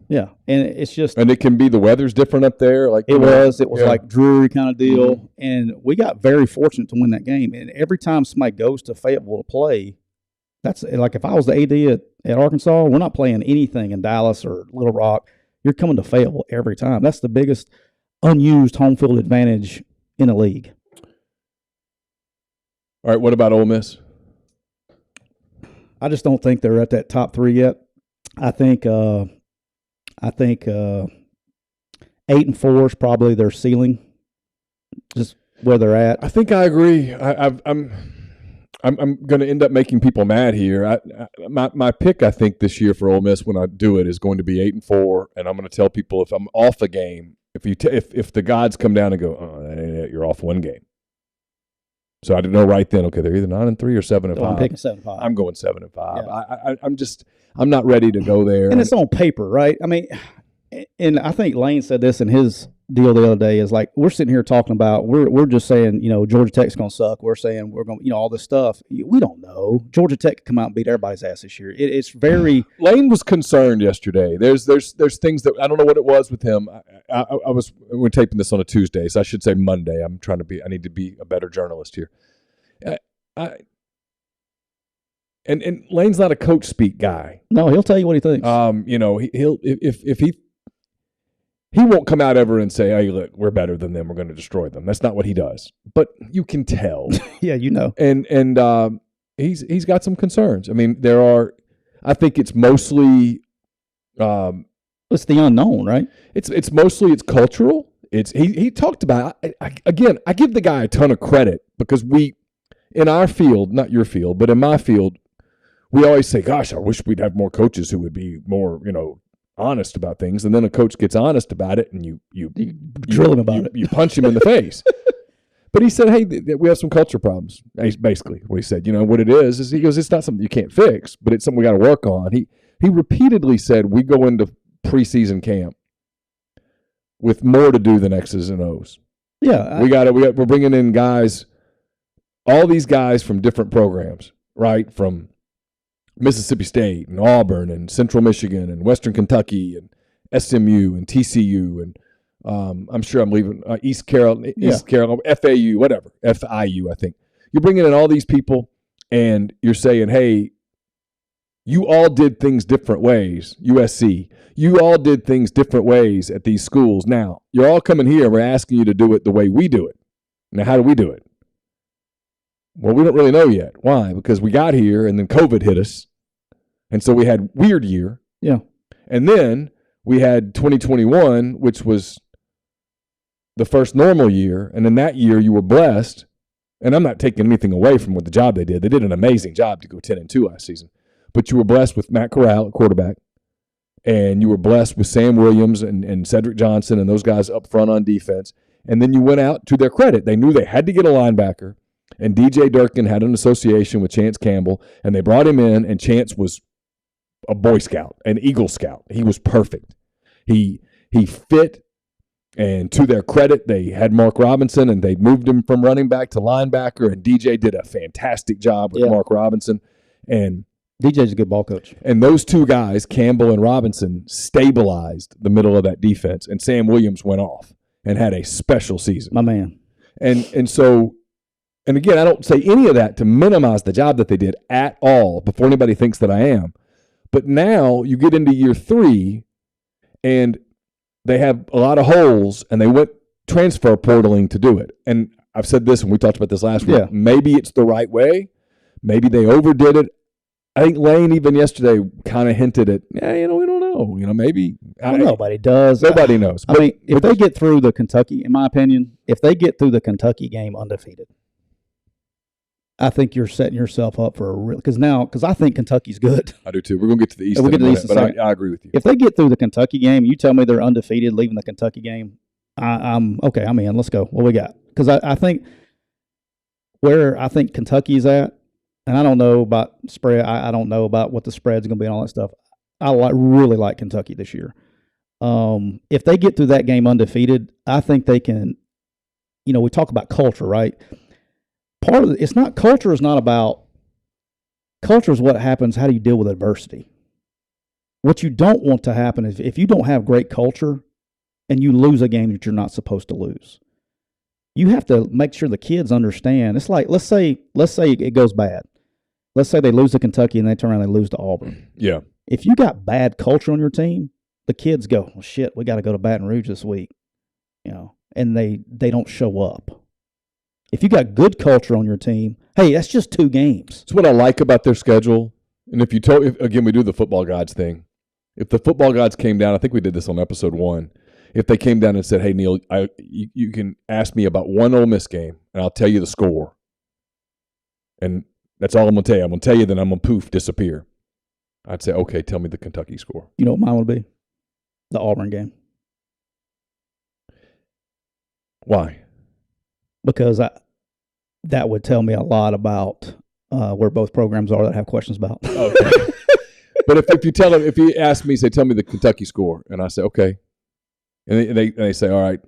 Yeah, and it's just, and it can be the weather's different up there. It was like dreary kind of deal, mm-hmm. And we got very fortunate to win that game. And every time somebody goes to Fayetteville to play, that's like if I was the AD at Arkansas, we're not playing anything in Dallas or Little Rock. You're coming to Fayetteville every time. That's the biggest unused home field advantage in the league. All right, what about Ole Miss? I just don't think they're at that top three yet. I think 8-4 is probably their ceiling, just where they're at. I think I agree. I'm going to end up making people mad here. My pick, I think, this year for Ole Miss when I do it is going to be 8-4, and I'm going to tell people if I'm off a game, if the gods come down and go, oh, that ain't it, you're off one game. So I didn't know right then. Okay, they're either 9-3 or 7-5. I'm picking 7-5. I'm going 7-5. Yeah. I'm not ready to go there. And it's on paper, right? I mean, and I think Lane said this in his deal the other day is like, we're sitting here talking about, we're just saying, Georgia Tech's going to suck. We're saying we're going to, all this stuff. We don't know. Georgia Tech could come out and beat everybody's ass this year. It's very. Lane was concerned yesterday. There's things that I don't know what it was with him. We're taping this on a Tuesday, so I should say Monday. I need to be a better journalist here. And Lane's not a coach speak guy. No, he'll tell you what he thinks. He won't come out ever and say, "Hey, look, we're better than them. We're going to destroy them." That's not what he does. But you can tell. Yeah, And he's got some concerns. I mean, I think it's mostly. It's the unknown, right? It's mostly cultural. He talked about. I give the guy a ton of credit because in our field, not your field, but in my field, we always say, "Gosh, I wish we'd have more coaches who would be more, honest about things." And then a coach gets honest about it, and you drill him about it. You punch him in the face. But he said, "Hey, we have some culture problems." Basically, what he said. What it is he goes, "It's not something you can't fix, but it's something we got to work on." He repeatedly said, "We go into preseason camp with more to do than X's and O's." Yeah, we're bringing in guys, all these guys from different programs, right? From Mississippi State and Auburn and Central Michigan and Western Kentucky and SMU and TCU and I'm sure I'm leaving East Carolina, FAU, whatever, FIU, I think. You're bringing in all these people and you're saying, hey, you all did things different ways, USC. You all did things different ways at these schools. Now, you're all coming here and we're asking you to do it the way we do it. Now, how do we do it? Well, we don't really know yet. Why? Because we got here and then COVID hit us. And so we had weird year. Yeah. And then we had 2021, which was the first normal year. And in that year, you were blessed. And I'm not taking anything away from what the job they did. They did an amazing job to go 10-2 last season. But you were blessed with Matt Corral at quarterback. And you were blessed with Sam Williams and Cedric Johnson and those guys up front on defense. And then you went out, to their credit, they knew they had to get a linebacker. And DJ Durkin had an association with Chance Campbell. And they brought him in, and Chance was a Boy Scout, an Eagle Scout. He was perfect. He fit, and to their credit, they had Mark Robinson, and they moved him from running back to linebacker, and DJ did a fantastic job with Mark Robinson. And DJ's a good ball coach. And those two guys, Campbell and Robinson, stabilized the middle of that defense, and Sam Williams went off and had a special season. My man. And so, and again, I don't say any of that to minimize the job that they did at all before anybody thinks that I am. But now you get into year 3, and they have a lot of holes, and they went transfer portaling to do it. And I've said this, and we talked about this last week. Maybe it's the right way. Maybe they overdid it. I think Lane even yesterday kind of hinted at, we don't know. Maybe. Nobody does. Nobody knows. But, if they get through the Kentucky, in my opinion, if they get through the Kentucky game undefeated, I think you're setting yourself up for a real – because I think Kentucky's good. I do too. We're going to get to the East. We'll get to the East, but I agree with you. If they get through the Kentucky game, you tell me they're undefeated leaving the Kentucky game, I'm okay. I'm in. Let's go. What we got? Because I think where I think Kentucky's at, and I don't know about spread. I don't know about what the spread's going to be and all that stuff. I really like Kentucky this year. If they get through that game undefeated, I think they can. We talk about culture, right? Part of it's not culture is not about culture is what happens. How do you deal with adversity? What you don't want to happen is if you don't have great culture and you lose a game that you're not supposed to lose, you have to make sure the kids understand. It's like let's say it goes bad. Let's say they lose to Kentucky and they turn around and they lose to Auburn. Yeah. If you got bad culture on your team, the kids go, well, shit, we got to go to Baton Rouge this week, and they don't show up. If you got good culture on your team, hey, that's just 2 games. It's what I like about their schedule. And again, we do the football gods thing. If the football gods came down, I think we did this on episode 1. If they came down and said, hey, Neal, you can ask me about one Ole Miss game, and I'll tell you the score. And That's all I'm going to tell you. I'm going to tell you, then I'm going to poof, disappear. I'd say, okay, tell me the Kentucky score. You know what mine would be? The Auburn game. Why? Because that would tell me a lot about where both programs are that I have questions about. Okay. But if you ask me, say, tell me the Kentucky score, and I say, okay, and they say, all right,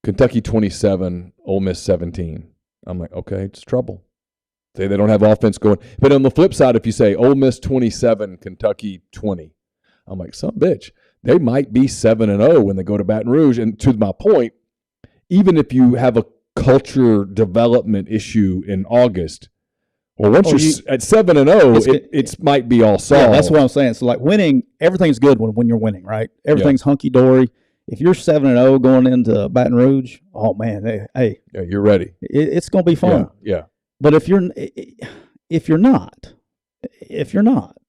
Kentucky 27, Ole Miss 17. I'm like, okay, it's trouble. Say they don't have offense going. But on the flip side, if you say Ole Miss 27, Kentucky 20, I'm like, some bitch. They might be 7-0 when they go to Baton Rouge. And to my point, even if you have a culture development issue in August, well, once you're at 7-0, it might be all solved. Yeah, that's what I'm saying. So, like, winning, everything's good when you're winning, right? Everything's hunky-dory. If you're 7-0 going into Baton Rouge, oh, man, hey. Yeah, you're ready. It's going to be fun. Yeah. But if you're not,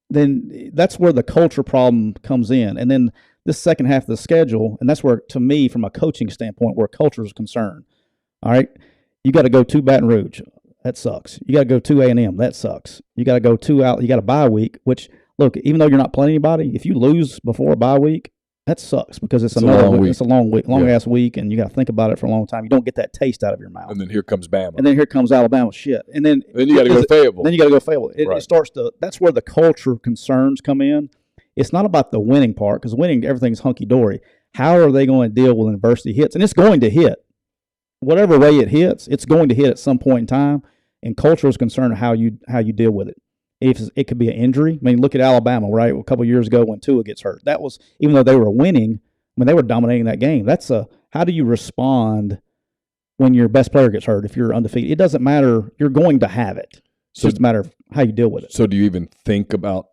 then that's where the culture problem comes in. And then this second half of the schedule, and that's where, to me, from a coaching standpoint, where culture is concerned. All right, you got to go to Baton Rouge. That sucks. You got to go to A&M. That sucks. You got to go out. You got a bye week. Which, look, even though you're not playing anybody, if you lose before a bye week, that sucks because it's another long week. It's a long ass week, and you got to think about it for a long time. You don't get that taste out of your mouth. And then here comes Bama. And then here comes Alabama. Shit. And then you got to go to Fayetteville. Then you got to go to Fayetteville. It starts to. That's where the culture concerns come in. It's not about the winning part because winning, everything's hunky dory. How are they going to deal when adversity hits? And it's going to hit. Whatever way it hits, it's going to hit at some point in time. And culture is concerned how you deal with it. If it could be an injury. I mean, look at Alabama, right? A couple of years ago when Tua gets hurt. That was, even though they were winning, when they were dominating that game. How do you respond when your best player gets hurt if you're undefeated? It doesn't matter. You're going to have it. It's just a matter of how you deal with it. So do you even think about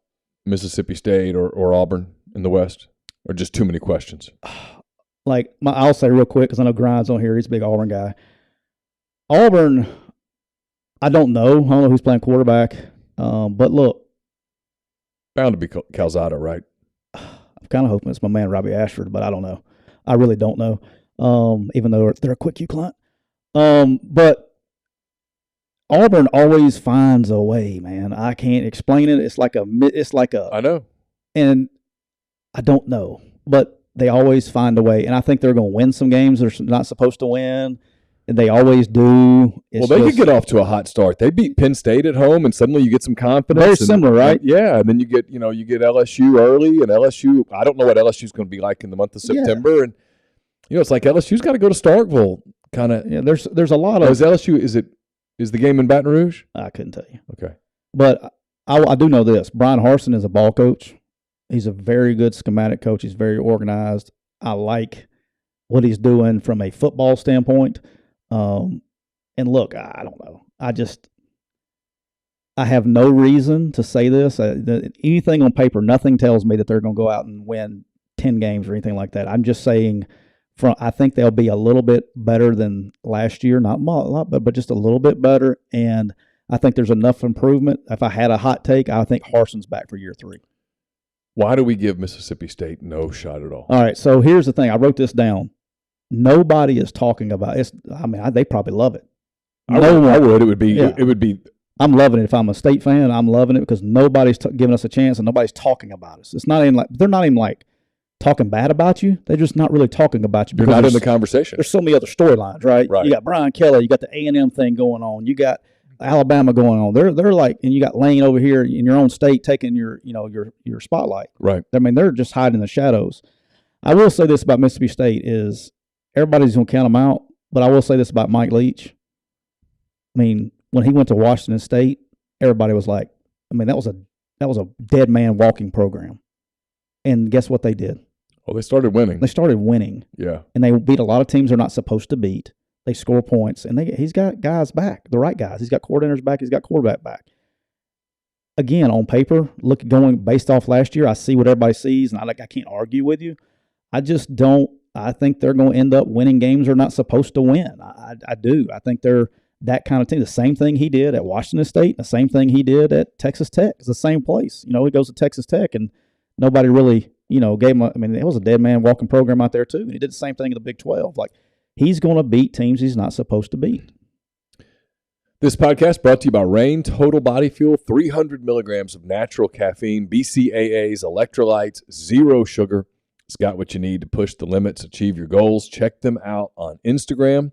Mississippi State or Auburn in the West? Or just too many questions? Like, I'll say real quick because I know Grind's on here. He's a big Auburn guy. Auburn, I don't know. I don't know who's playing quarterback. But look. Bound to be Calzada, right? I'm kind of hoping it's my man Robbie Ashford, but I don't know. I really don't know. Even though they're a quick Q client. But Auburn always finds a way, man. I can't explain it. It's like a. I know. And I don't know, but they always find a way. And I think they're going to win some games they're not supposed to win. And they always do. They could get off to a hot start. They beat Penn State at home, and suddenly you get some confidence. Very similar, right? Yeah, and then you get LSU early, and LSU. I don't know what LSU is going to be like in the month of September, and it's like LSU's got to go to Starkville, kind of. Yeah, there's a lot of. Is LSU? Is the game in Baton Rouge? I couldn't tell you. Okay, but I do know this. Brian Harsin is a ball coach. He's a very good schematic coach. He's very organized. I like what he's doing from a football standpoint. And look, I don't know. I have no reason to say this. Anything on paper, nothing tells me that they're going to go out and win 10 games or anything like that. I'm just saying I think they'll be a little bit better than last year. Not a lot, but just a little bit better. And I think there's enough improvement. If I had a hot take, I think Harsin's back for year 3. Why do we give Mississippi State no shot at all? All right, so here's the thing. I wrote this down. Nobody is talking about it. They probably love it. I would. It would be. Yeah. It would be. I'm loving it. If I'm a State fan, I'm loving it because nobody's giving us a chance and nobody's talking about us. It's not even like they're not even like talking bad about you. They're just not really talking about you. You're not in the conversation. There's so many other storylines, right? You got Brian Kelly. You got the A&M thing going on. You got Alabama going on. They're like, and you got Lane over here in your own state taking your spotlight. Right. I mean, they're just hiding in the shadows. I will say this about Mississippi State is everybody's going to count them out, but I will say this about Mike Leach. I mean, when he went to Washington State, everybody was like, I mean, that was a dead man walking program. And guess what they did? Well, they started winning. Yeah. And they beat a lot of teams they're not supposed to beat. They score points, and he's got guys back, the right guys. He's got coordinators back. He's got quarterback back. Again, on paper, going based off last year, I see what everybody sees, and I can't argue with you. I just don't. I think they're going to end up winning games they're not supposed to win. I do. I think they're that kind of team. The same thing he did at Washington State, the same thing he did at Texas Tech. It's the same place. He goes to Texas Tech, and nobody really, gave him. It was a dead man walking program out there too, and he did the same thing in the Big 12. Like, he's going to beat teams he's not supposed to beat. This podcast brought to you by Reign Total Body Fuel, 300 milligrams of natural caffeine, BCAAs, electrolytes, zero sugar. It's got what you need to push the limits, achieve your goals. Check them out on Instagram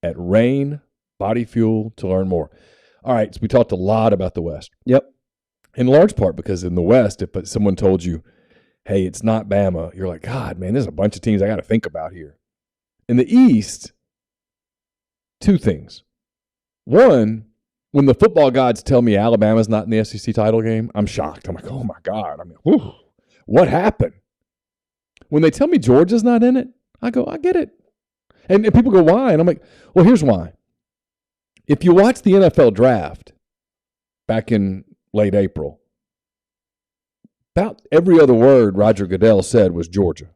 at Reign Body Fuel to learn more. All right, so we talked a lot about the West. Yep. In large part because in the West, if someone told you, hey, it's not Bama, you're like, God, man, there's a bunch of teams I got to think about here. In the East, two things. One, when the football gods tell me Alabama's not in the SEC title game, I'm shocked. I'm like, oh, my God. I mean, whew, what happened? When they tell me Georgia's not in it, I go, I get it. And people go, why? And I'm like, well, here's why. If you watch the NFL draft back in late April, about every other word Roger Goodell said was Georgia.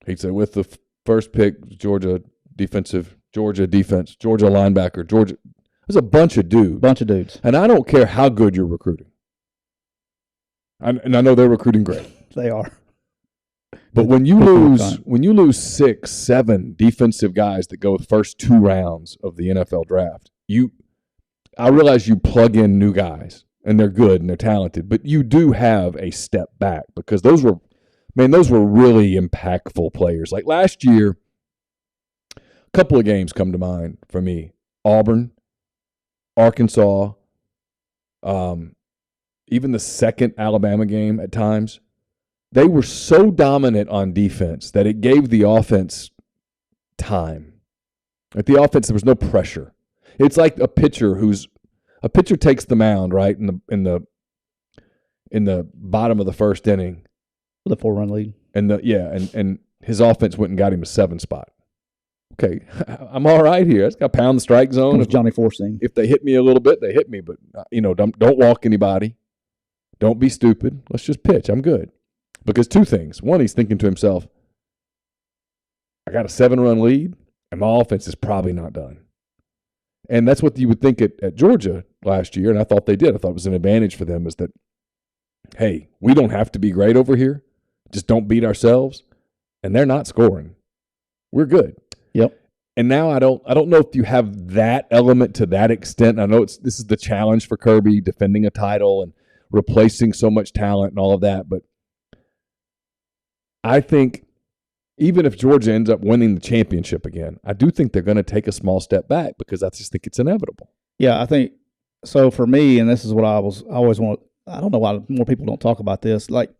He'd say, with the first pick, Georgia defense, Georgia linebacker, Georgia. There's a bunch of dudes. And I don't care how good you're recruiting. And I know they're recruiting great. They are. But when you lose 6, 7 defensive guys that go the first 2 rounds of the NFL draft, I realize you plug in new guys and they're good and they're talented, but you do have a step back because those were really impactful players. Like last year, a couple of games come to mind for me. Auburn, Arkansas, even the second Alabama game at times. They were so dominant on defense that it gave the offense time. At the offense, there was no pressure. It's like a pitcher takes the mound, right, in the bottom of the first inning. With a 4-run lead. And his offense went and got him a 7 spot. Okay, I'm all right here. I just got to pound the strike zone. If Johnny Forcing. If they hit me a little bit, they hit me. But, don't walk anybody. Don't be stupid. Let's just pitch. I'm good. Because 2 things. One, he's thinking to himself, I got a 7-run lead, and my offense is probably not done. And that's what you would think at Georgia last year, and I thought they did. I thought it was an advantage for them is that, hey, we don't have to be great over here. Just don't beat ourselves. And they're not scoring. We're good. Yep. And now I don't know if you have that element to that extent. I know this is the challenge for Kirby, defending a title and replacing so much talent and all of that, but I think even if Georgia ends up winning the championship again, I do think they're going to take a small step back because I just think it's inevitable. Yeah, I think so. For me, and this is what I always want. I don't know why more people don't talk about this. Like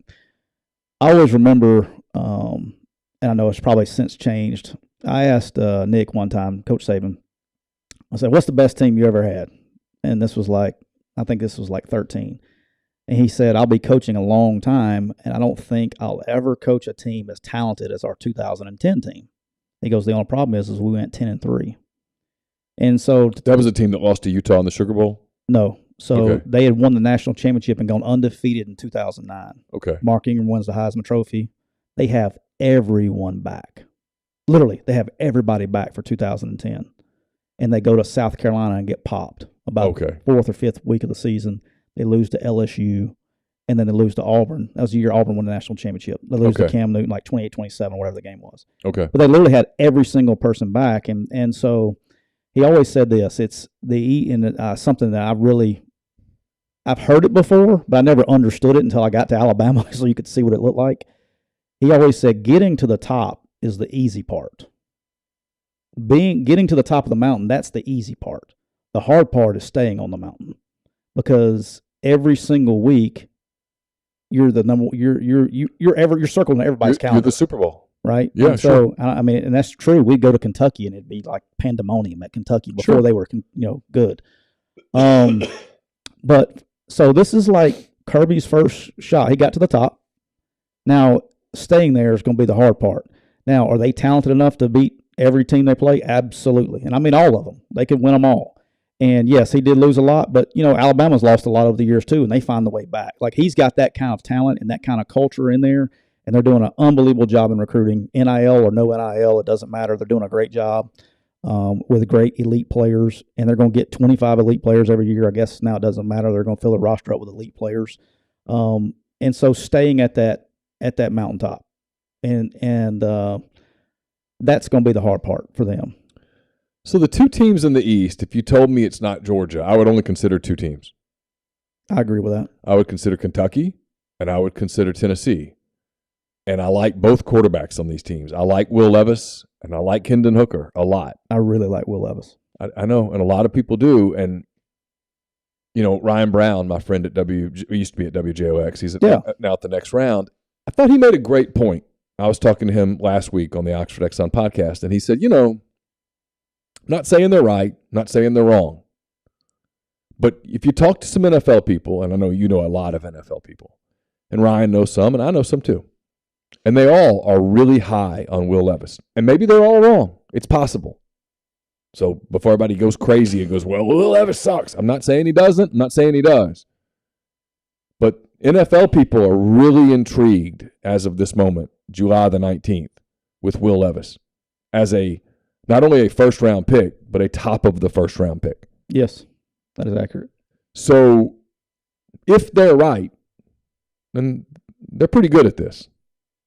I always remember, and I know it's probably since changed. I asked Nick one time, Coach Saban. I said, "What's the best team you ever had?" And I think this was like 13. And he said, I'll be coaching a long time, and I don't think I'll ever coach a team as talented as our 2010 team. He goes, the only problem is we went 10-3. And so that was a team that lost to Utah in the Sugar Bowl? No. So They had won the national championship and gone undefeated in 2009. Okay. Mark Ingram wins the Heisman Trophy. They have everyone back. Literally, they have everybody back for 2010. And they go to South Carolina and get popped about 4th or 5th week of the season. They lose to LSU, and then they lose to Auburn. That was the year Auburn won the national championship. They lose to Cam Newton like 28-27, whatever the game was. Okay. But they literally had every single person back, and so he always said this. It's something that I've heard it before, but I never understood it until I got to Alabama, so you could see what it looked like. He always said, getting to the top is the easy part. Getting to the top of the mountain, that's the easy part. The hard part is staying on the mountain. Because every single week, you're the number. You're circling everybody's calendar. You're the Super Bowl, right? Yeah, and so I mean, and that's true. We'd go to Kentucky, and it'd be like pandemonium at Kentucky before they were, good. But so this is like Kirby's first shot. He got to the top. Now staying there is going to be the hard part. Now, are they talented enough to beat every team they play? Absolutely, and I mean all of them. They could win them all. And, yes, he did lose a lot, but, Alabama's lost a lot over the years too, and they find the way back. Like, he's got that kind of talent and that kind of culture in there, and they're doing an unbelievable job in recruiting. NIL or no NIL, it doesn't matter. They're doing a great job with great elite players, and they're going to get 25 elite players every year. I guess now it doesn't matter. They're going to fill the roster up with elite players. And so staying at that mountaintop, and that's going to be the hard part for them. So the two teams in the East, if you told me it's not Georgia, I would only consider two teams. I agree with that. I would consider Kentucky, and I would consider Tennessee. And I like both quarterbacks on these teams. I like Will Levis, and I like Hendon Hooker a lot. I really like Will Levis. I know, and a lot of people do. And, Ryan Brown, my friend he used to be at WJOX. He's now at the Next Round. I thought he made a great point. I was talking to him last week on the Oxford Exxon podcast, and he said, I'm not saying they're right, not saying they're wrong. But if you talk to some NFL people, and I know you know a lot of NFL people, and Ryan knows some, and I know some too, and they all are really high on Will Levis. And maybe they're all wrong. It's possible. So before everybody goes crazy and goes, well, Will Levis sucks. I'm not saying he doesn't. I'm not saying he does. But NFL people are really intrigued as of this moment, July the 19th, with Will Levis as not only a first-round pick, but a top of the first-round pick. Yes, that is accurate. So if they're right, then they're pretty good at this.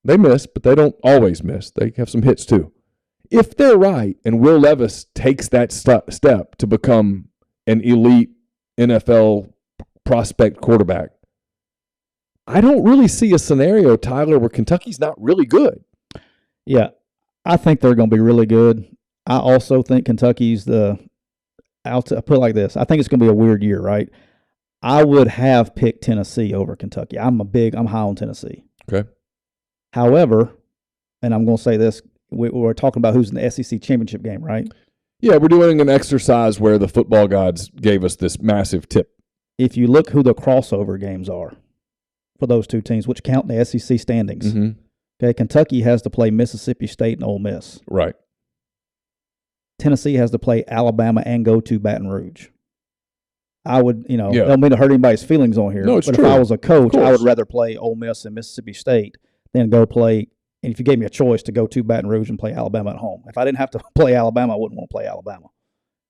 They miss, but they don't always miss. They have some hits too. If they're right and Will Levis takes that step to become an elite NFL prospect quarterback, I don't really see a scenario, Tyler, where Kentucky's not really good. Yeah, I think they're going to be really good. I also think Kentucky's I'll put it like this. I think it's going to be a weird year, right? I would have picked Tennessee over Kentucky. I'm high on Tennessee. Okay. However, and I'm going to say this, we're talking about who's in the SEC championship game, right? Yeah, we're doing an exercise where the football gods gave us this massive tip. If you look who the crossover games are for those two teams, which count in the SEC standings, okay, Kentucky has to play Mississippi State and Ole Miss. Right. Tennessee has to play Alabama and go to Baton Rouge. I would, I don't mean to hurt anybody's feelings on here. No, it's but true. If I was a coach, I would rather play Ole Miss and Mississippi State than go play. And if you gave me a choice to go to Baton Rouge and play Alabama at home, if I didn't have to play Alabama, I wouldn't want to play Alabama.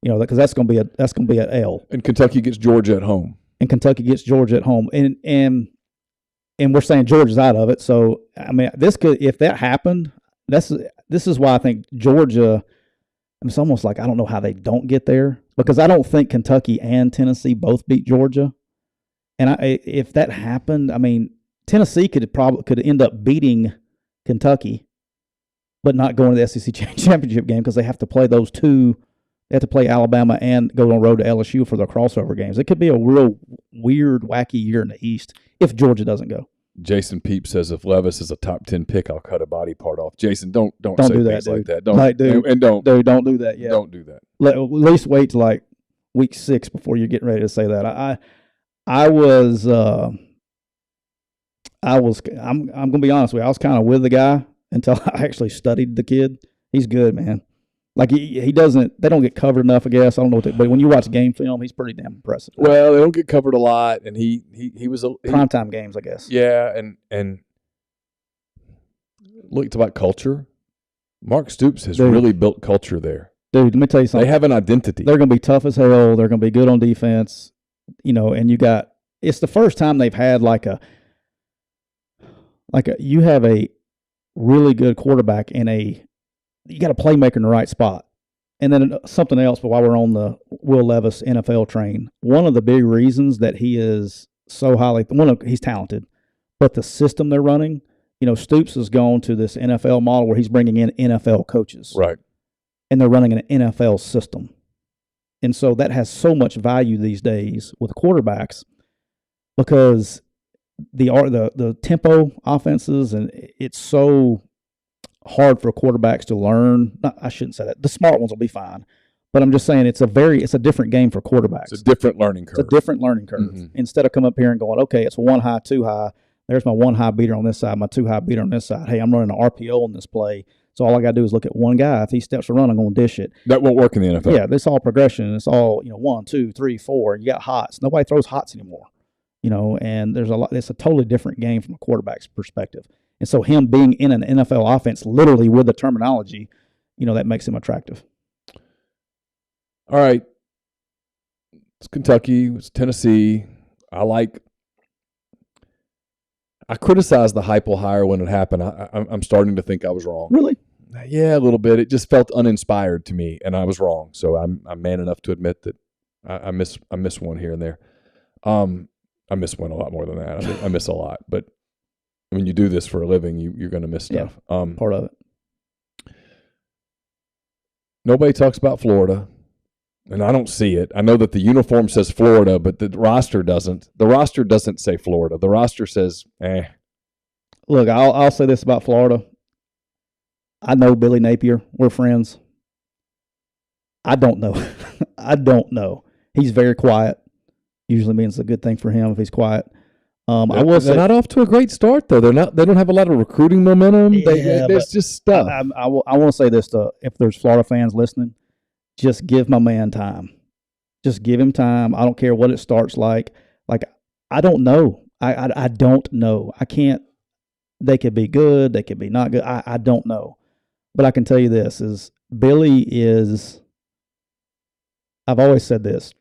Because that's going to be an L. And Kentucky gets Georgia at home. And we're saying Georgia's out of it. So I mean, if that happened, this is why I think Georgia. It's almost like I don't know how they don't get there, because I don't think Kentucky and Tennessee both beat Georgia. And if that happened, I mean, Tennessee could end up beating Kentucky, but not going to the SEC championship game because they have to play those two. They have to play Alabama and go on the road to LSU for their crossover games. It could be a real weird, wacky year in the East if Georgia doesn't go. Jason Peep says, if Levis is a top 10 pick, I'll cut a body part off. Jason, don't say do that, things dude. like that. Don't do that. Yeah, don't do that. At least wait till like week 6 before you're getting ready to say that. I'm gonna be honest with you. I was kind of with the guy until I actually studied the kid. He's good, man. Like he doesn't. They don't get covered enough, I guess. I don't know but when you watch game film, he's pretty damn impressive. Well, they don't get covered a lot, and he was primetime games, I guess. Yeah, and look, it's about culture. Mark Stoops has really built culture there. Dude, let me tell you something. They have an identity. They're going to be tough as hell. They're going to be good on defense. And it's the first time they've had you have a really good quarterback you got a playmaker in the right spot. And then something else, but while we're on the Will Levis NFL train, one of the big reasons that he is so highly, he's talented, but the system they're running, Stoops has gone to this NFL model where he's bringing in NFL coaches. Right. And they're running an NFL system. And so that has so much value these days with quarterbacks because the tempo offenses, and it's so hard for quarterbacks to learn. I shouldn't say that. The smart ones will be fine. But I'm just saying it's a different game for quarterbacks. It's a different learning curve. Mm-hmm. Instead of coming up here and going, okay, it's 1 high, 2 high. There's my 1 high beater on this side, my 2 high beater on this side. Hey, I'm running an RPO on this play. So all I got to do is look at one guy. If he steps to run, I'm going to dish it. That won't work in the NFL. Yeah, this all progression. It's all 1, 2, 3, 4. You got hots. Nobody throws hots anymore. And there's a lot. It's a totally different game from a quarterback's perspective. And so him being in an NFL offense, literally with the terminology, that makes him attractive. All right. It's Kentucky. It's Tennessee. I criticized the hype hire when it happened. I'm starting to think I was wrong. Really? Yeah, a little bit. It just felt uninspired to me, and I was wrong. So I'm man enough to admit that I miss one here and there. I miss one a lot more than that. I miss a lot, but when you do this for a living, you're going to miss stuff. Part of it. Nobody talks about Florida, and I don't see it. I know that the uniform says Florida, but the roster doesn't. The roster doesn't say Florida. The roster says, Look, I'll say this about Florida. I know Billy Napier. We're friends. I don't know. I don't know. He's very quiet. Usually means a good thing for him if he's quiet. I will say they're not off to a great start though. They're not. They don't have a lot of recruiting momentum. There's just stuff. I want to say this to if there's Florida fans listening, just give my man time. Just give him time. I don't care what it starts like. Like I don't know. I don't know. I can't. They could be good. They could be not good. I don't know. But I can tell you this is Billy is. I've always said this.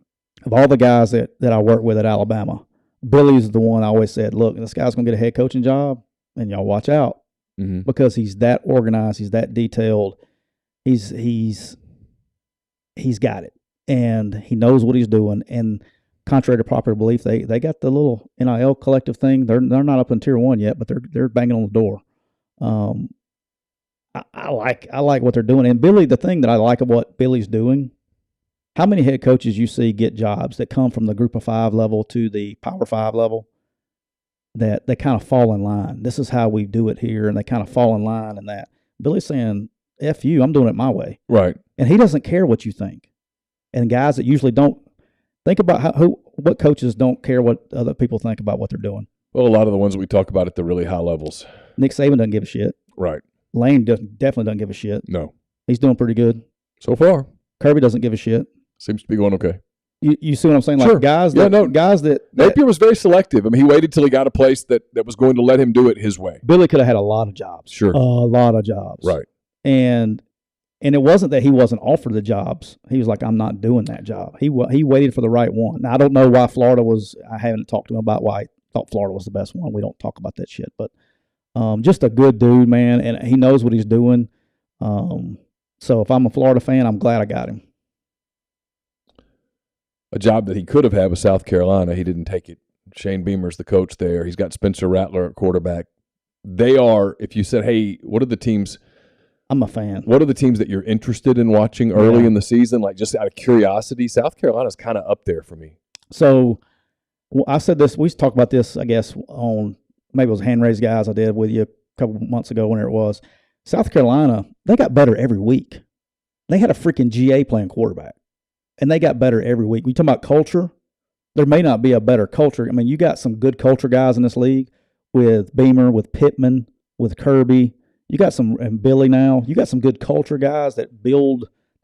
Of all the guys that I work with at Alabama, Billy's the one I always said, look, this guy's going to get a head coaching job, and y'all watch out because he's that organized, he's that detailed, he's got it, and he knows what he's doing. And contrary to popular belief, they got the little NIL collective thing. They're not up in Tier 1 yet, but they're banging on the door. I like what they're doing. And Billy, the thing that I like of what Billy's doing. How many head coaches you see get jobs that come from the Group of 5 level to the Power 5 level that they kind of fall in line? This is how we do it here, and they kind of fall in line. And that Billy's saying, "F you, I'm doing it my way." Right. And he doesn't care what you think. And guys that usually don't think about what coaches don't care what other people think about what they're doing. Well, a lot of the ones that we talk about at the really high levels. Nick Saban doesn't give a shit. Right. Lane definitely doesn't give a shit. No. He's doing pretty good so far. Kirby doesn't give a shit. Seems to be going okay. You see what I'm saying? Like sure. guys that Napier was very selective. I mean, he waited till he got a place that was going to let him do it his way. Billy could have had a lot of jobs. Sure. A lot of jobs. Right. And it wasn't that he wasn't offered the jobs. He was like, I'm not doing that job. He waited for the right one. Now, I don't know why Florida was – I haven't talked to him about why I thought Florida was the best one. We don't talk about that shit. But just a good dude, man, and he knows what he's doing. So if I'm a Florida fan, I'm glad I got him. A job that he could have had with South Carolina. He didn't take it. Shane Beamer's the coach there. He's got Spencer Rattler at quarterback. They are, if you said, hey, what are the teams? I'm a fan. What are the teams that you're interested in watching early in the season? Like just out of curiosity, South Carolina's kind of up there for me. So I said this, we talked about this, I guess, on maybe it was Hand Raised Guys I did with you a couple months ago, whenever it was. South Carolina, they got better every week. They had a freaking GA playing quarterback. And they got better every week. We talking about culture. There may not be a better culture. I mean, you got some good culture guys in this league with Beamer, with Pittman, with Kirby. You got some, and Billy now. You got some good culture guys that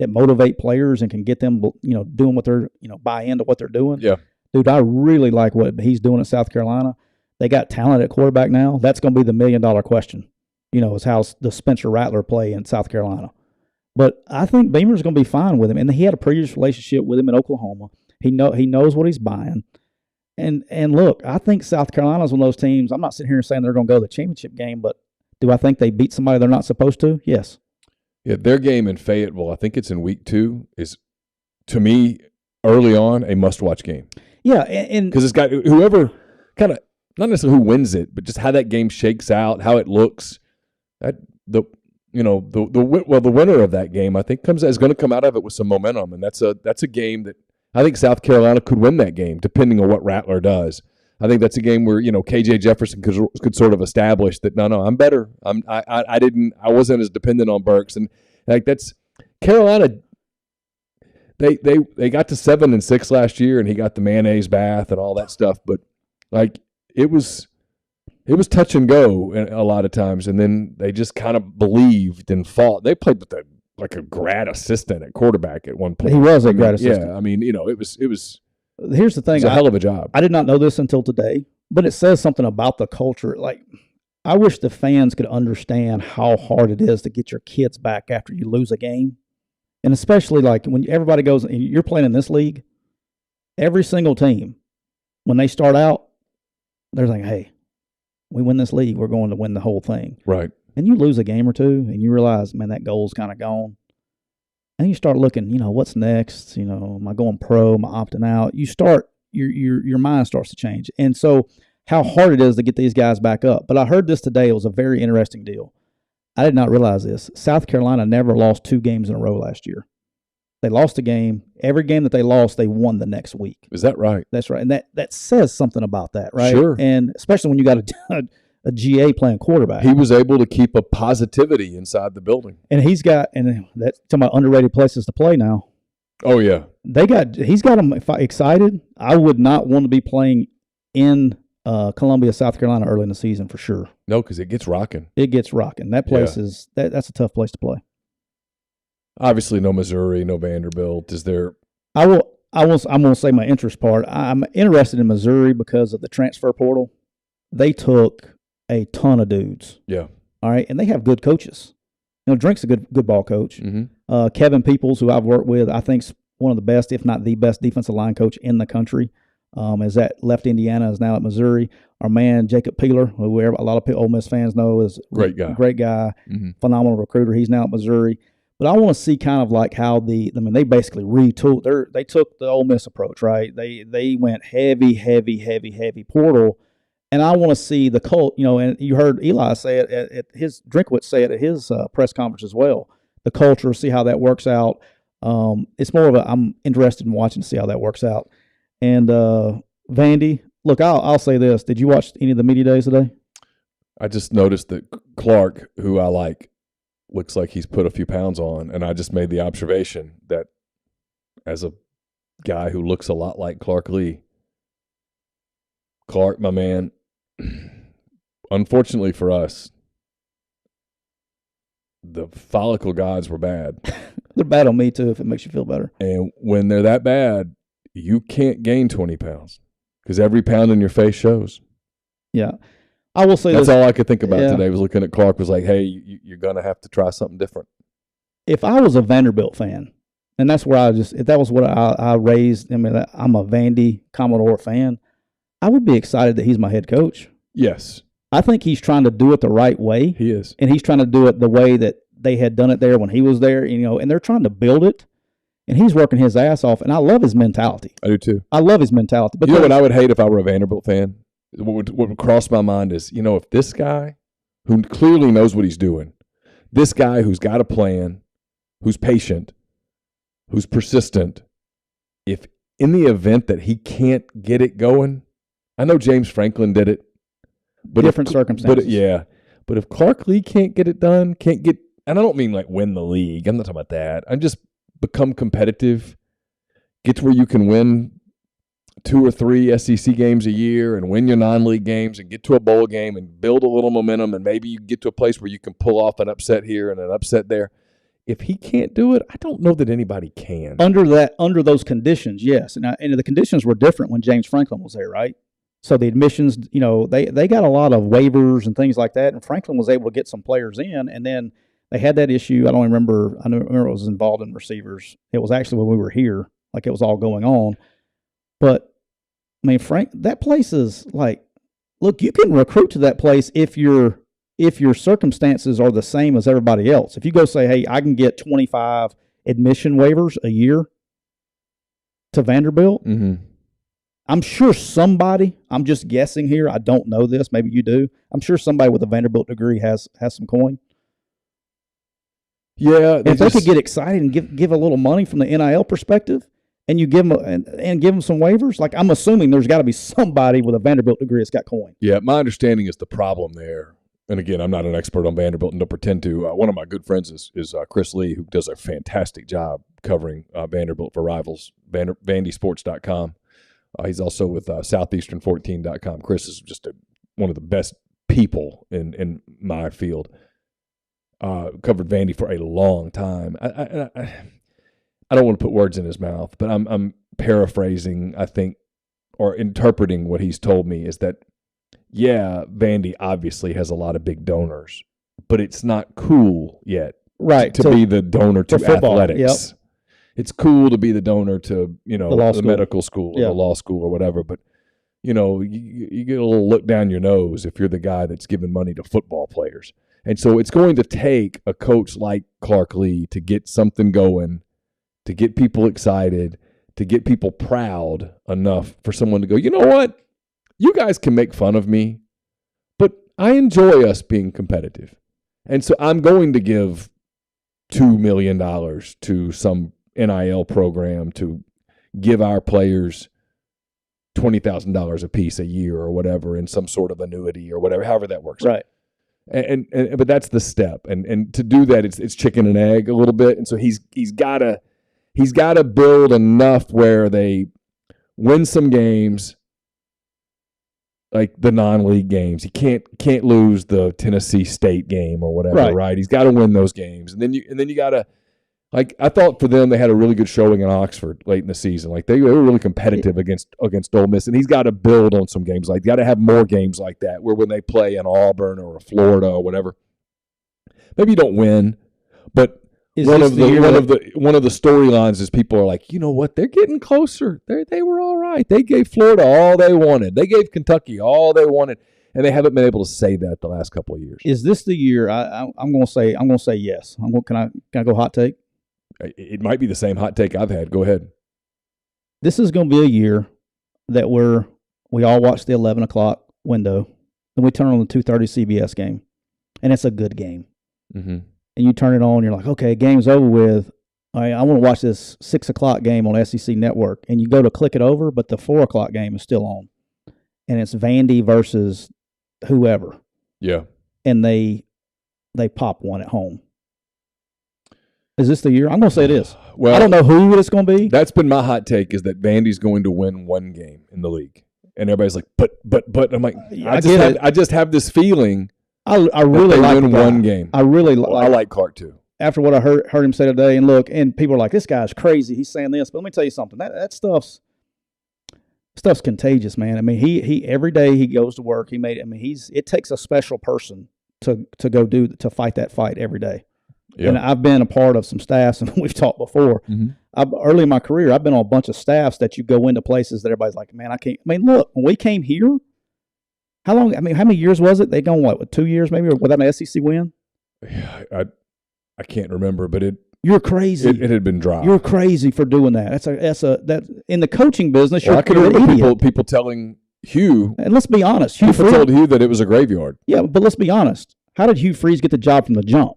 motivate players and can get them, doing what they're, buy into what they're doing. Yeah. Dude, I really like what he's doing at South Carolina. They got talent at quarterback now. That's going to be the $1 million question, is how the Spencer Rattler play in South Carolina. But I think Beamer's going to be fine with him. And he had a previous relationship with him in Oklahoma. He knows what he's buying. And look, I think South Carolina's one of those teams. I'm not sitting here saying they're going to go to the championship game, but do I think they beat somebody they're not supposed to? Yes. Yeah, their game in Fayetteville, I think it's in week 2, is, to me, early on, a must-watch game. Yeah, and because it's got whoever kind of, not necessarily who wins it, but just how that game shakes out, how it looks. The winner of that game, I think, is going to come out of it with some momentum, and that's a game that I think South Carolina could win that game, depending on what Rattler does. I think that's a game where KJ Jefferson could sort of establish that no, I'm better. I wasn't as dependent on Burks, and like that's Carolina. They got to 7-6 last year, and he got the mayonnaise bath and all that stuff, but like it was touch and go a lot of times, and then they just kind of believed and fought. They played with a grad assistant at quarterback at one point. He was a grad assistant. Yeah, I mean, it was. Here's the thing: it was a hell of a job. I did not know this until today, but it says something about the culture. Like, I wish the fans could understand how hard it is to get your kids back after you lose a game, and especially like when everybody goes and you're playing in this league. Every single team, when they start out, they're thinking, "Hey, we win this league, we're going to win the whole thing. Right. And you lose a game or two, and you realize, man, that goal's kind of gone. And you start looking, what's next? Am I going pro? Am I opting out? You start, your mind starts to change. And so how hard it is to get these guys back up. But I heard this today. It was a very interesting deal. I did not realize this. South Carolina never lost 2 games in a row last year. They lost a game. Every game that they lost, they won the next week. Is that right? That's right. And that says something about that, right? Sure. And especially when you got a GA playing quarterback. He was able to keep a positivity inside the building. And that's talking about underrated places to play now. Oh, yeah. He's got them excited. I would not want to be playing in Columbia, South Carolina early in the season for sure. No, because it gets rocking. It gets rocking. That place is that's a tough place to play. Obviously, no Missouri, no Vanderbilt. Is there? I'm going to say my interest part. I'm interested in Missouri because of the transfer portal. They took a ton of dudes. Yeah. All right, and they have good coaches. Drink's a good ball coach. Mm-hmm. Kevin Peoples, who I've worked with, I think's one of the best, if not the best, defensive line coach in the country. Is at left Indiana, is now at Missouri. Our man Jacob Peeler, who a lot of Ole Miss fans know, is great guy, mm-hmm. phenomenal recruiter. He's now at Missouri. But I want to see kind of like how they basically retooled. They took the Ole Miss approach, right? They went heavy portal, and I want to see the cult. And you heard Eli say it at his Drinkwitz say it at his press conference as well. The culture, see how that works out. It's more of I'm interested in watching to see how that works out. And Vandy, look, I'll say this. Did you watch any of the media days today? I just noticed that Clark, who I like, looks like he's put a few pounds on, and I just made the observation that as a guy who looks a lot like Clark Lee, Clark, my man, unfortunately for us, the follicle gods were bad. They're bad on me, too, if it makes you feel better. And when they're that bad, you can't gain 20 pounds because every pound in your face shows. Yeah. I will say that's all I could think about today was looking at Clark was like, hey, you're going to have to try something different. If I was a Vanderbilt fan, and that's where if that was what I raised, I'm a Vandy Commodore fan, I would be excited that he's my head coach. Yes. I think he's trying to do it the right way. He is. And he's trying to do it the way that they had done it there when he was there, and they're trying to build it. And he's working his ass off, and I love his mentality. I do too. I love his mentality. But what I would hate if I were a Vanderbilt fan? What would cross my mind is, if this guy who clearly knows what he's doing, this guy who's got a plan, who's patient, who's persistent, if in the event that he can't get it going, I know James Franklin did it. But different circumstances. But if Clark Lee can't get it done, and I don't mean like win the league. I'm not talking about that. I'm just become competitive, get to where you can win 2 or 3 SEC games a year and win your non-league games and get to a bowl game and build a little momentum, and maybe you get to a place where you can pull off an upset here and an upset there. If he can't do it, I don't know that anybody can. Under those conditions, yes. And the conditions were different when James Franklin was there, right? So the admissions, they got a lot of waivers and things like that, and Franklin was able to get some players in, and then they had that issue. I remember it was involved in receivers. It was actually when we were here, like it was all going on. But, Frank, that place is like, look, you can recruit to that place if your circumstances are the same as everybody else. If you go say, hey, I can get 25 admission waivers a year to Vanderbilt, mm-hmm. I'm sure somebody, I'm just guessing here, I don't know this, maybe you do, I'm sure somebody with a Vanderbilt degree has some coin. Yeah. If they could get excited and give a little money from the NIL perspective, and you give them and give them some waivers, like I'm assuming there's got to be somebody with a Vanderbilt degree that's got coin. Yeah, my understanding is the problem there, and again, I'm not an expert on Vanderbilt and don't pretend to. One of my good friends is Chris Lee, who does a fantastic job covering Vanderbilt for Rivals, vandysports.com. He's also with southeastern14.com. Chris is just one of the best people in my field. Covered Vandy for a long time. I don't want to put words in his mouth, but I'm paraphrasing, I think, or interpreting what he's told me is that, yeah, Vandy obviously has a lot of big donors, but it's not cool yet, right? To be the donor to athletics. Yep. It's cool to be the donor to the medical school or the law school or whatever, but you get a little look down your nose if you're the guy that's giving money to football players. And so it's going to take a coach like Clark Lee to get something going, to get people excited, to get people proud enough for someone to go, you know what? You guys can make fun of me, but I enjoy us being competitive. And so I'm going to give $2 million to some NIL program to give our players $20,000 a piece a year or whatever in some sort of annuity or whatever, however that works. Right. And but that's the step. And to do that, it's chicken and egg a little bit. And so he's got to build enough where they win some games, like the non-league games. He can't lose the Tennessee State game or whatever, right? He's got to win those games. And then you got to, like, I thought for them they had a really good showing in Oxford late in the season. Like they were really competitive against Ole Miss, and he's got to build on some games. Like, got to have more games like that where when they play in Auburn or Florida or whatever, maybe you don't win, but one of the storylines is people are like, you know what, they're getting closer. They were all right. They gave Florida all they wanted. They gave Kentucky all they wanted, and they haven't been able to say that the last couple of years. Is this the year? I'm going to say yes. Can I go hot take? It might be the same hot take I've had. Go ahead. This is going to be a year that we all watch the 11 o'clock window, then we turn on the 2:30 CBS game, and it's a good game. Mm-hmm. And you turn it on, you're like, okay, game's over with. I want to watch this 6 o'clock game on SEC Network. And you go to click it over, but the 4 o'clock game is still on. And it's Vandy versus whoever. Yeah. And they pop one at home. Is this the year? I'm going to say it is. Well, I don't know who it's going to be. That's been my hot take, is that Vandy's going to win one game in the league. And everybody's like, but. I'm like, I just have this feeling. I really like win one game. I really I like Clark too. After what I heard him say today, and people are like, this guy's crazy. He's saying this. But let me tell you something. That stuff's contagious, man. I mean, he every day he goes to work. It takes a special person to fight that fight every day. Yep. And I've been a part of some staffs, and we've talked before. Mm-hmm. Early in my career, I've been on a bunch of staffs that you go into places that everybody's like, man, I can't. I mean, look, when we came here, how long? I mean, how many years was it? They gone what? 2 years maybe without an SEC win? I can't remember, but you're crazy. It had been dry. You're crazy for doing that. That's in the coaching business. Well, I can remember people telling Hugh, and let's be honest, Hugh told Hugh that it was a graveyard. Yeah, but let's be honest. How did Hugh Freeze get the job from the jump?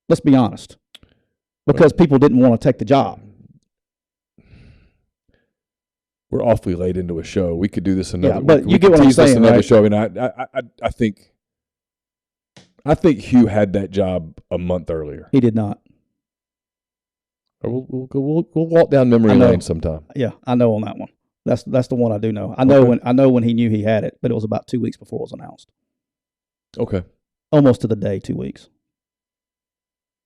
Let's be honest. Because people didn't want to take the job. We're awfully late into a show. We could do this another. Yeah, but you get what I'm saying, another right? show. I mean, I think Hugh had that job a month earlier. He did not. We'll walk down memory lane sometime. Yeah, I know on that one. That's the one I do know. I know when he knew he had it, but it was about 2 weeks before it was announced. Okay. Almost to the day, 2 weeks.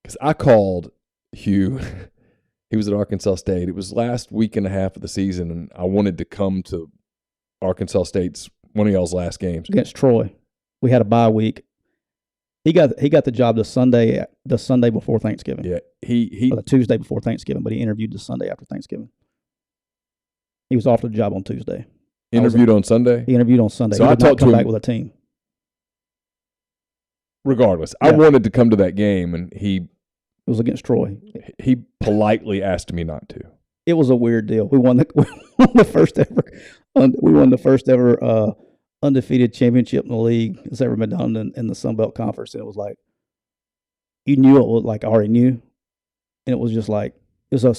Because I called Hugh. He was at Arkansas State. It was last week and a half of the season, and I wanted to come to Arkansas State's one of y'all's last games against Troy. We had a bye week. He got the job the Sunday before Thanksgiving. Yeah, or the Tuesday before Thanksgiving, but he interviewed the Sunday after Thanksgiving. He was offered the job on Tuesday. Interviewed on Sunday. He interviewed on Sunday. So he I talked to him back with a team. Regardless, yeah. I wanted to come to that game, and it was against Troy. He politely asked me not to. It was a weird deal. We won the first ever undefeated championship in the league that's ever been done in the Sun Belt Conference. And it was like, you knew it was like I already knew, and it was just like to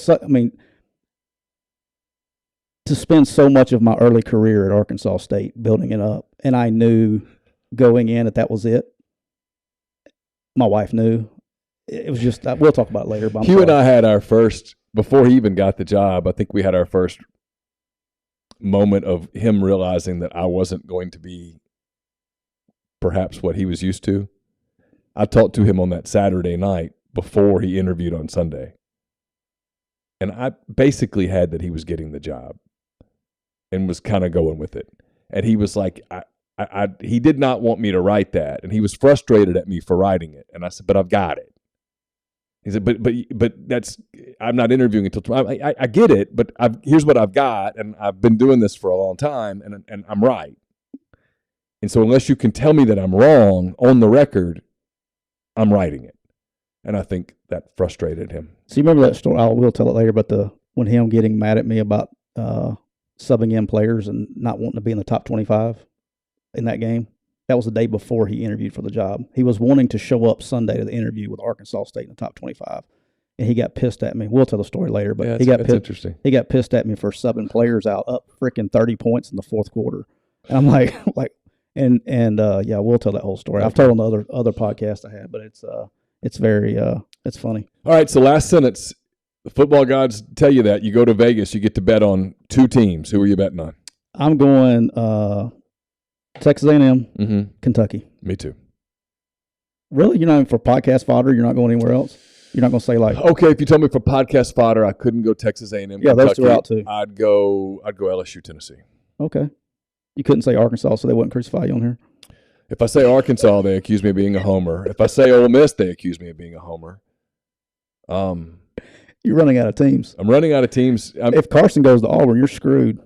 spend so much of my early career at Arkansas State building it up, and I knew going in that was it. My wife knew. It was just, we'll talk about it later. But Hugh and I had our first, before he even got the job, I think we had our first moment of him realizing that I wasn't going to be perhaps what he was used to. I talked to him on that Saturday night before he interviewed on Sunday. And I basically had that he was getting the job and was kind of going with it. And he was like, he did not want me to write that. And he was frustrated at me for writing it. And I said, but I've got it. He said, but that's, I'm not interviewing until tomorrow. I get it, but here's what I've got, and I've been doing this for a long time, and I'm right. And so unless you can tell me that I'm wrong on the record, I'm writing it. And I think that frustrated him. So you remember that story? I will tell it later, but when him getting mad at me about subbing in players and not wanting to be in the top 25 in that game. That was the day before he interviewed for the job. He was wanting to show up Sunday to the interview with Arkansas State in the top 25. And he got pissed at me. We'll tell the story later, but he got pissed. Interesting. He got pissed at me for subbing players out up freaking 30 points in the fourth quarter. And I'm like, yeah, we'll tell that whole story. I've told on the other podcast I had, but it's very it's funny. All right, so last sentence. The football gods tell you that you go to Vegas, you get to bet on 2 teams. Who are you betting on? I'm going Texas A&M, Kentucky. Me too. Really? You're not even for podcast fodder? You're not going anywhere else? You're not going to say like... Okay, if you told me for podcast fodder, I couldn't go Texas A&M, yeah, Kentucky, those two are out too. I'd go LSU, Tennessee. Okay. You couldn't say Arkansas, so they wouldn't crucify you on here? If I say Arkansas, they accuse me of being a homer. If I say Ole Miss, they accuse me of being a homer. You're running out of teams. I'm running out of teams. If Carson goes to Auburn, you're screwed.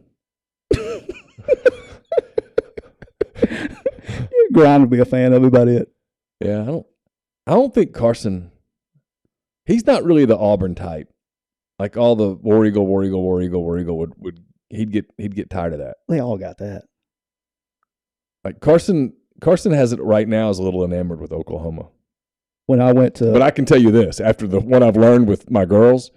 Grind would be a fan of about it. Yeah, I don't think Carson. He's not really the Auburn type. Like all the War Eagle would he'd get tired of that. They all got that. Like Carson has it right now is a little enamored with Oklahoma. When I went to, but I can tell you this: after the one I've learned with my girls,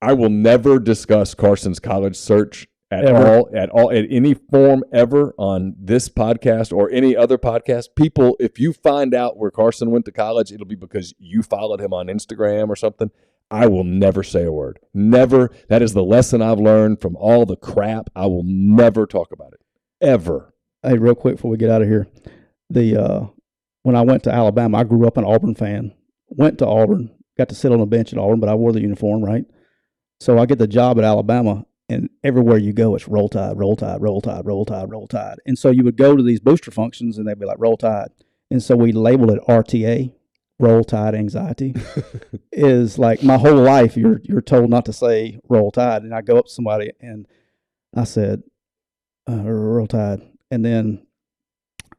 I will never discuss Carson's college search at any form ever on this podcast or any other podcast. People, if you find out where Carson went to college, it'll be because you followed him on Instagram or something. I will never say a word. Never. That is the lesson I've learned from all the crap. I will never talk about it ever. Hey, real quick before we get out of here, when I went to Alabama, I grew up an Auburn fan. Went to Auburn, got to sit on a bench at Auburn, but I wore the uniform, right? So I get the job at Alabama, and everywhere you go, it's Roll Tide, Roll Tide, Roll Tide, Roll Tide, Roll Tide. And so you would go to these booster functions, and they'd be like, Roll Tide. And so we labeled it RTA, Roll Tide Anxiety. Is like my whole life, you're told not to say Roll Tide. And I go up to somebody, and I said, Roll Tide. And then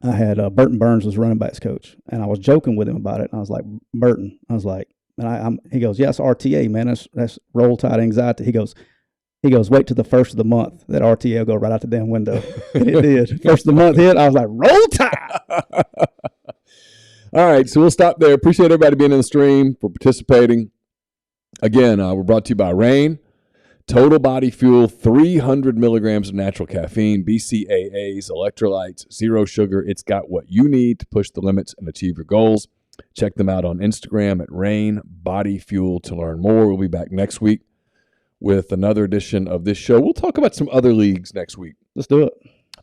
I had Burton Burns was running backs coach, and I was joking with him about it. And I was like, Burton, I was like, and he goes, yeah, it's RTA, man. That's Roll Tide Anxiety. He goes, wait till the first of the month. That RTA will go right out the damn window. And it did. First of the month hit, I was like, Roll Tide. All right, so we'll stop there. Appreciate everybody being in the stream, for participating. Again, we're brought to you by Rain. Total body fuel, 300 milligrams of natural caffeine, BCAAs, electrolytes, zero sugar. It's got what you need to push the limits and achieve your goals. Check them out on Instagram at Rain Body Fuel to learn more. We'll be back next week with another edition of this show. We'll talk about some other leagues next week. Let's do it.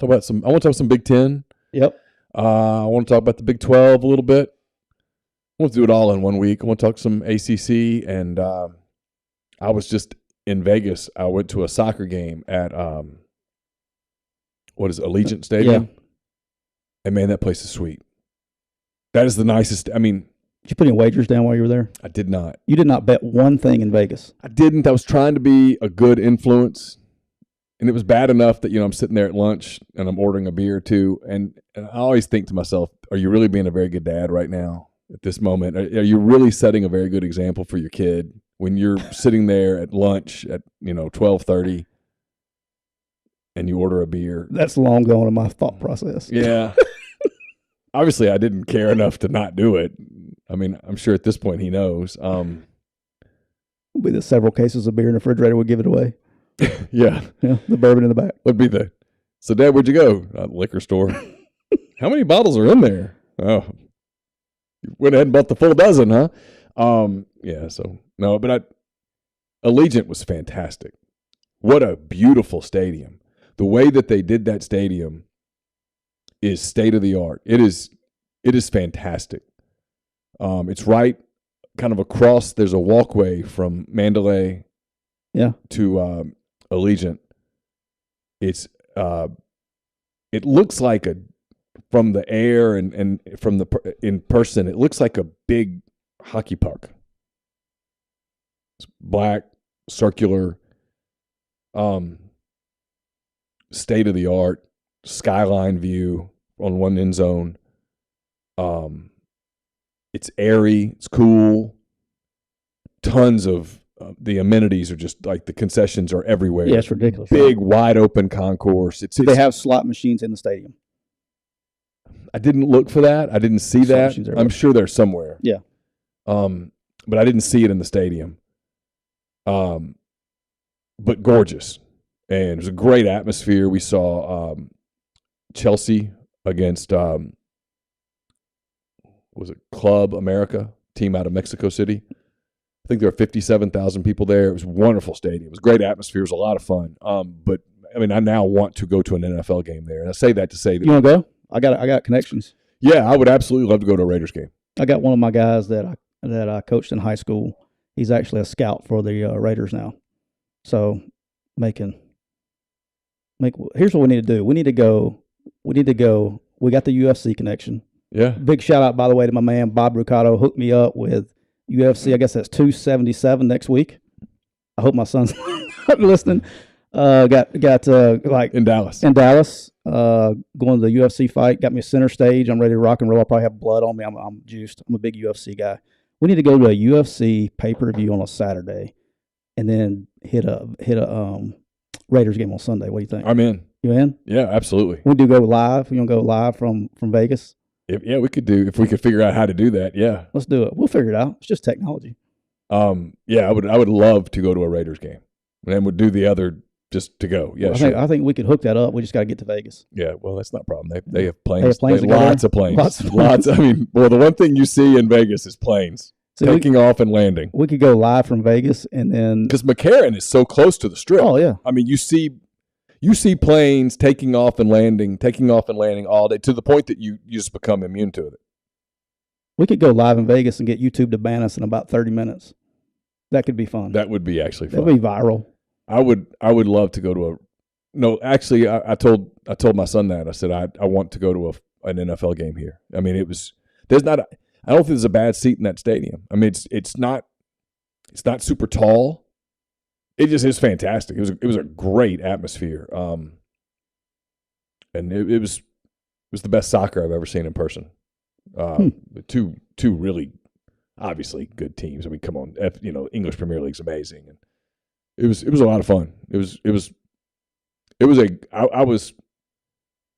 I want to talk some Big Ten. Yep. I want to talk about the Big 12 a little bit. I want to do it all in 1 week. I want to talk some ACC, and I was just in Vegas. I went to a soccer game at Allegiant Stadium. Yeah. And man, that place is sweet. That is the nicest. I mean, did you put any wagers down while you were there? I did not. You did not bet one thing in Vegas. I didn't. I was trying to be a good influence, and it was bad enough that I'm sitting there at lunch and I'm ordering a beer or two, and I always think to myself, are you really being a very good dad right now at this moment? Are you really setting a very good example for your kid when you're sitting there at lunch at 12:30 and you order a beer? That's long gone in my thought process. Yeah. Obviously, I didn't care enough to not do it. I mean, I'm sure at this point he knows. It'll be the several cases of beer in the refrigerator would give it away. Yeah. Yeah, the bourbon in the back. Would be so, Dad, where'd you go? Liquor store. How many bottles are in there? Oh, you went ahead and bought the full dozen, huh? Yeah, so, no, but Allegiant was fantastic. What a beautiful stadium. The way that they did that stadium is state of the art. It is fantastic. It's right kind of across. There's a walkway from Mandalay to Allegiant. It's it looks like from the air and from in person, it looks like a big hockey puck. It's black, circular, state of the art skyline view on one end zone. It's airy, it's cool. Tons of the amenities are just like the concessions are everywhere. Yeah, it's ridiculous. Big, wide open concourse. They have slot machines in the stadium. I didn't look for that. I didn't see that. I'm sure they're somewhere. Yeah. But I didn't see it in the stadium. But gorgeous. And it was a great atmosphere. We saw Chelsea against was it Club America, team out of Mexico City. I think there were 57,000 people there. It was a wonderful stadium. It was a great atmosphere. It was a lot of fun. But I mean, I now want to go to an NFL game there. And I say that to say that you want to go? I got connections. Yeah, I would absolutely love to go to a Raiders game. I got one of my guys that I coached in high school. He's actually a scout for the Raiders now. So here's what we need to do. We need to go. We got the UFC connection. Yeah. Big shout out, by the way, to my man Bob Rucato. Hooked me up with UFC. I guess that's 277 next week. I hope my son's listening. Got like in Dallas. Going to the UFC fight. Got me a center stage. I'm ready to rock and roll. I'll probably have blood on me. I'm juiced. I'm a big UFC guy. We need to go to a UFC pay-per-view on a Saturday, and then hit a Raiders game on Sunday. What do you think? I'm in. You in? Yeah, absolutely. We do go live. You want to go live from Vegas? Yeah, we could do if we could figure out how to do that. Yeah, let's do it. We'll figure it out. It's just technology. Yeah, I would love to go to a Raiders game, and then we'd do the other just to go. Yeah, well, I think we could hook that up. We just got to get to Vegas. Yeah, well, that's not a problem. They have planes. Lots of planes. Lots. I mean, well, the one thing you see in Vegas is planes taking off and landing. We could go live from Vegas, and then because McCarran is so close to the Strip. Oh yeah. I mean, you see planes taking off and landing all day to the point that you just become immune to it. We could go live in Vegas and get YouTube to ban us in about 30 minutes. That could be fun. That would be actually fun. That would be viral. I would love to go to I told my son that. I said I want to go to an NFL game here. I mean, I don't think there's a bad seat in that stadium. I mean, it's not super tall. It just is fantastic. It was a great atmosphere. And it was the best soccer I've ever seen in person. Two really obviously good teams. I mean, come on, English Premier League's amazing, and it was a lot of fun. I was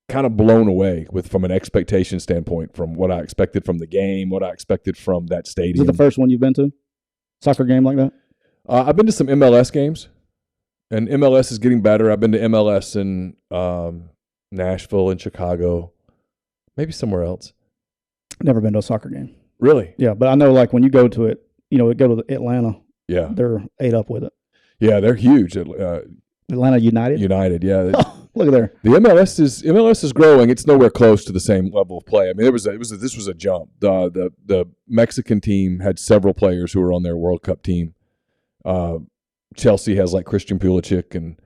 kind of blown away from an expectation standpoint from what I expected from the game, what I expected from that stadium. Is it the first one you've been to? Soccer game like that? I've been to some MLS games, and MLS is getting better. I've been to MLS in Nashville and Chicago, maybe somewhere else. Never been to a soccer game. Really? Yeah, but I know like when you go to it, go to Atlanta. Yeah, they're ate up with it. Yeah, they're huge. Atlanta United. Yeah. Look at there. The MLS is growing. It's nowhere close to the same level of play. I mean, this was a jump. The Mexican team had several players who were on their World Cup team. Chelsea has like Christian Pulisic and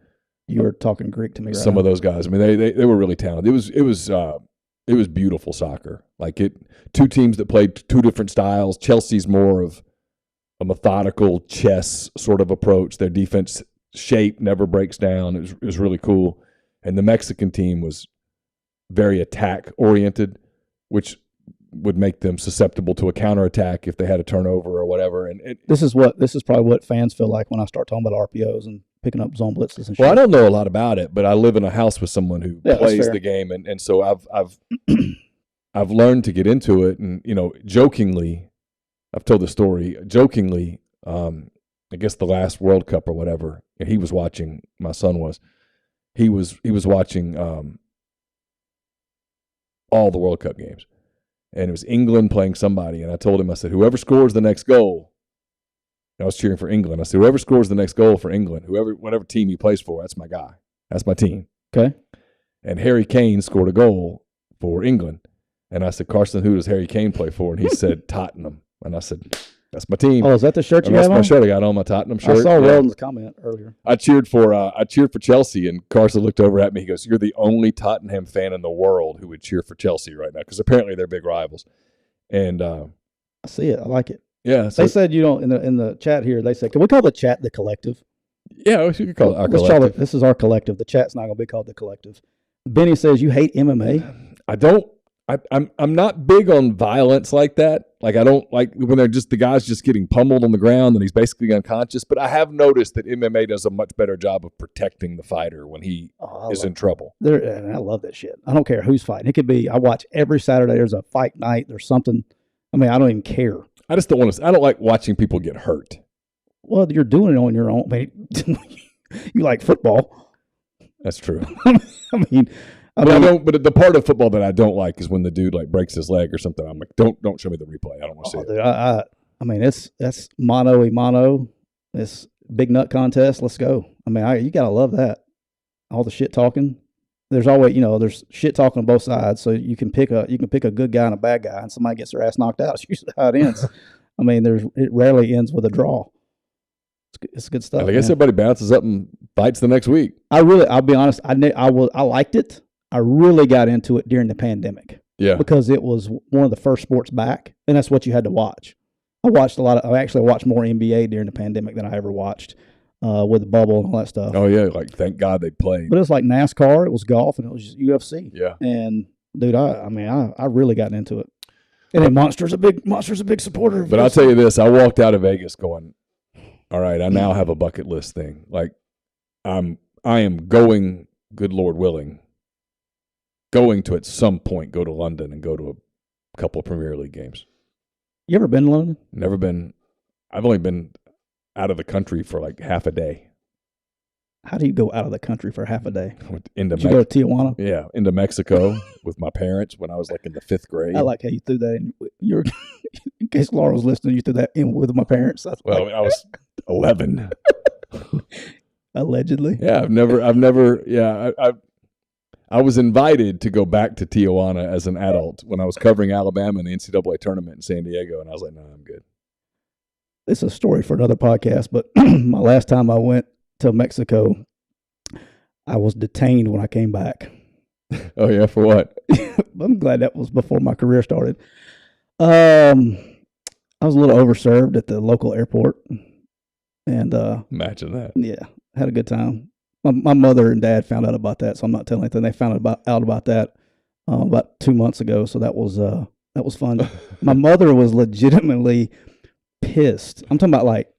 you were talking Greek to me. Some of those guys. I mean, they were really talented. It was beautiful soccer. Like two teams that played two different styles. Chelsea's more of a methodical chess sort of approach. Their defense shape never breaks down. It was really cool. And the Mexican team was very attack oriented, which would make them susceptible to a counterattack if they had a turnover or whatever. And this is probably what fans feel like when I start talking about RPOs and picking up zone blitzes and shit. Well, I don't know a lot about it, but I live in a house with someone who plays the game, and so I've learned to get into it. And jokingly, I've told the story jokingly. I guess the last World Cup or whatever, and he was watching. My son was. He was watching all the World Cup games. And it was England playing somebody. And I told him, I said, whoever scores the next goal, and I was cheering for England. I said, whoever scores the next goal for England, whatever team he plays for, that's my guy. That's my team. Okay. And Harry Kane scored a goal for England. And I said, Carson, who does Harry Kane play for? And he said, Tottenham. And I said, that's my team. Oh, is that the shirt you have on? That's my shirt. I got on my Tottenham shirt. I saw Weldon's comment earlier. I cheered for Chelsea, and Carson looked over at me. He goes, "You're the only Tottenham fan in the world who would cheer for Chelsea right now, because apparently they're big rivals." And I see it. I like it. Yeah. So They said you don't in the chat here. They said, can we call the chat the collective? yeah, we could call it our Let's collective. this is our collective. The chat's not going to be called the collective. Benny says you hate MMA. I don't. I'm not big on violence like that. Like I don't like when they're just the guy's just getting pummeled on the ground and he's basically unconscious. But I have noticed that MMA does a much better job of protecting the fighter when he is in trouble. And I love that shit. I don't care who's fighting. It could be. I watch every Saturday. There's a fight night. There's something. I mean, I don't even care. I just don't want to. I don't like watching people get hurt. Well, you're doing it on your own. I mean, you like football. That's true. I mean. But I don't. But the part of football that I don't like is when the dude like breaks his leg or something. I'm like, don't show me the replay. I don't want to see it. Dude, I mean, that's mano a mano. It's big nut contest. Let's go. I mean, you gotta love that. All the shit talking. There's always, there's shit talking on both sides. So you can pick a good guy and a bad guy, and somebody gets their ass knocked out. It's usually how it ends. I mean, it rarely ends with a draw. It's good stuff. I guess everybody bounces up and fights the next week. I'll be honest. I liked it. I really got into it during the pandemic. Yeah. Because it was one of the first sports back, and that's what you had to watch. I actually watched more NBA during the pandemic than I ever watched with the bubble and all that stuff. Oh, yeah. Like, thank God they played. But it was like NASCAR, it was golf, and it was just UFC. Yeah. And, dude, I really got into it. And then Monster's a big supporter of But UFC. I'll tell you this. I walked out of Vegas going, all right, I now have a bucket list thing. Like, I am going, good Lord willing, going to at some point go to London and go to a couple of Premier League games. You ever been to London? Never been. I've only been out of the country for like half a day. How do you go out of the country for half a day? Did you go to Tijuana? Yeah, into Mexico with my parents when I was like in the 5th grade. I like how you threw that in. In case Laura was listening, you threw that in with my parents. I was 11. Allegedly. Yeah, I've never. Yeah, I was invited to go back to Tijuana as an adult when I was covering Alabama in the NCAA tournament in San Diego, and I was like, no, I'm good. It's a story for another podcast, but my last time I went to Mexico, I was detained when I came back. Oh, yeah, for what? I'm glad that was before my career started. I was a little overserved at the local airport. And imagine that. Yeah, had a good time. My mother and dad found out about that, so I'm not telling anything. They found out about that about 2 months ago, so that was fun. My mother was legitimately pissed. I'm talking about like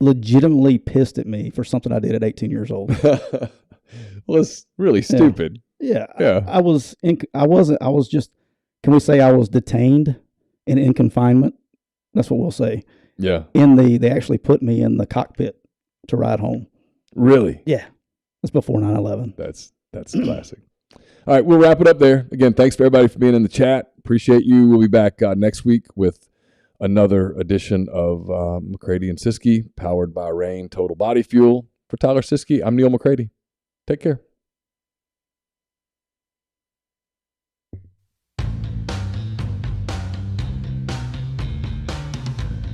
legitimately pissed at me for something I did at 18 years old. Well, it's really stupid. Yeah. I was just, can we say I was detained and in confinement? That's what we'll say. Yeah. They actually put me in the cockpit to ride home. Really? Yeah. That's before 9/11. That's classic. All right, we'll wrap it up there. Again, thanks for everybody for being in the chat. Appreciate you. We'll be back next week with another edition of McCready and Siskey, powered by Rain Total Body Fuel. For Tyler Siskey, I'm Neal McCready. Take care.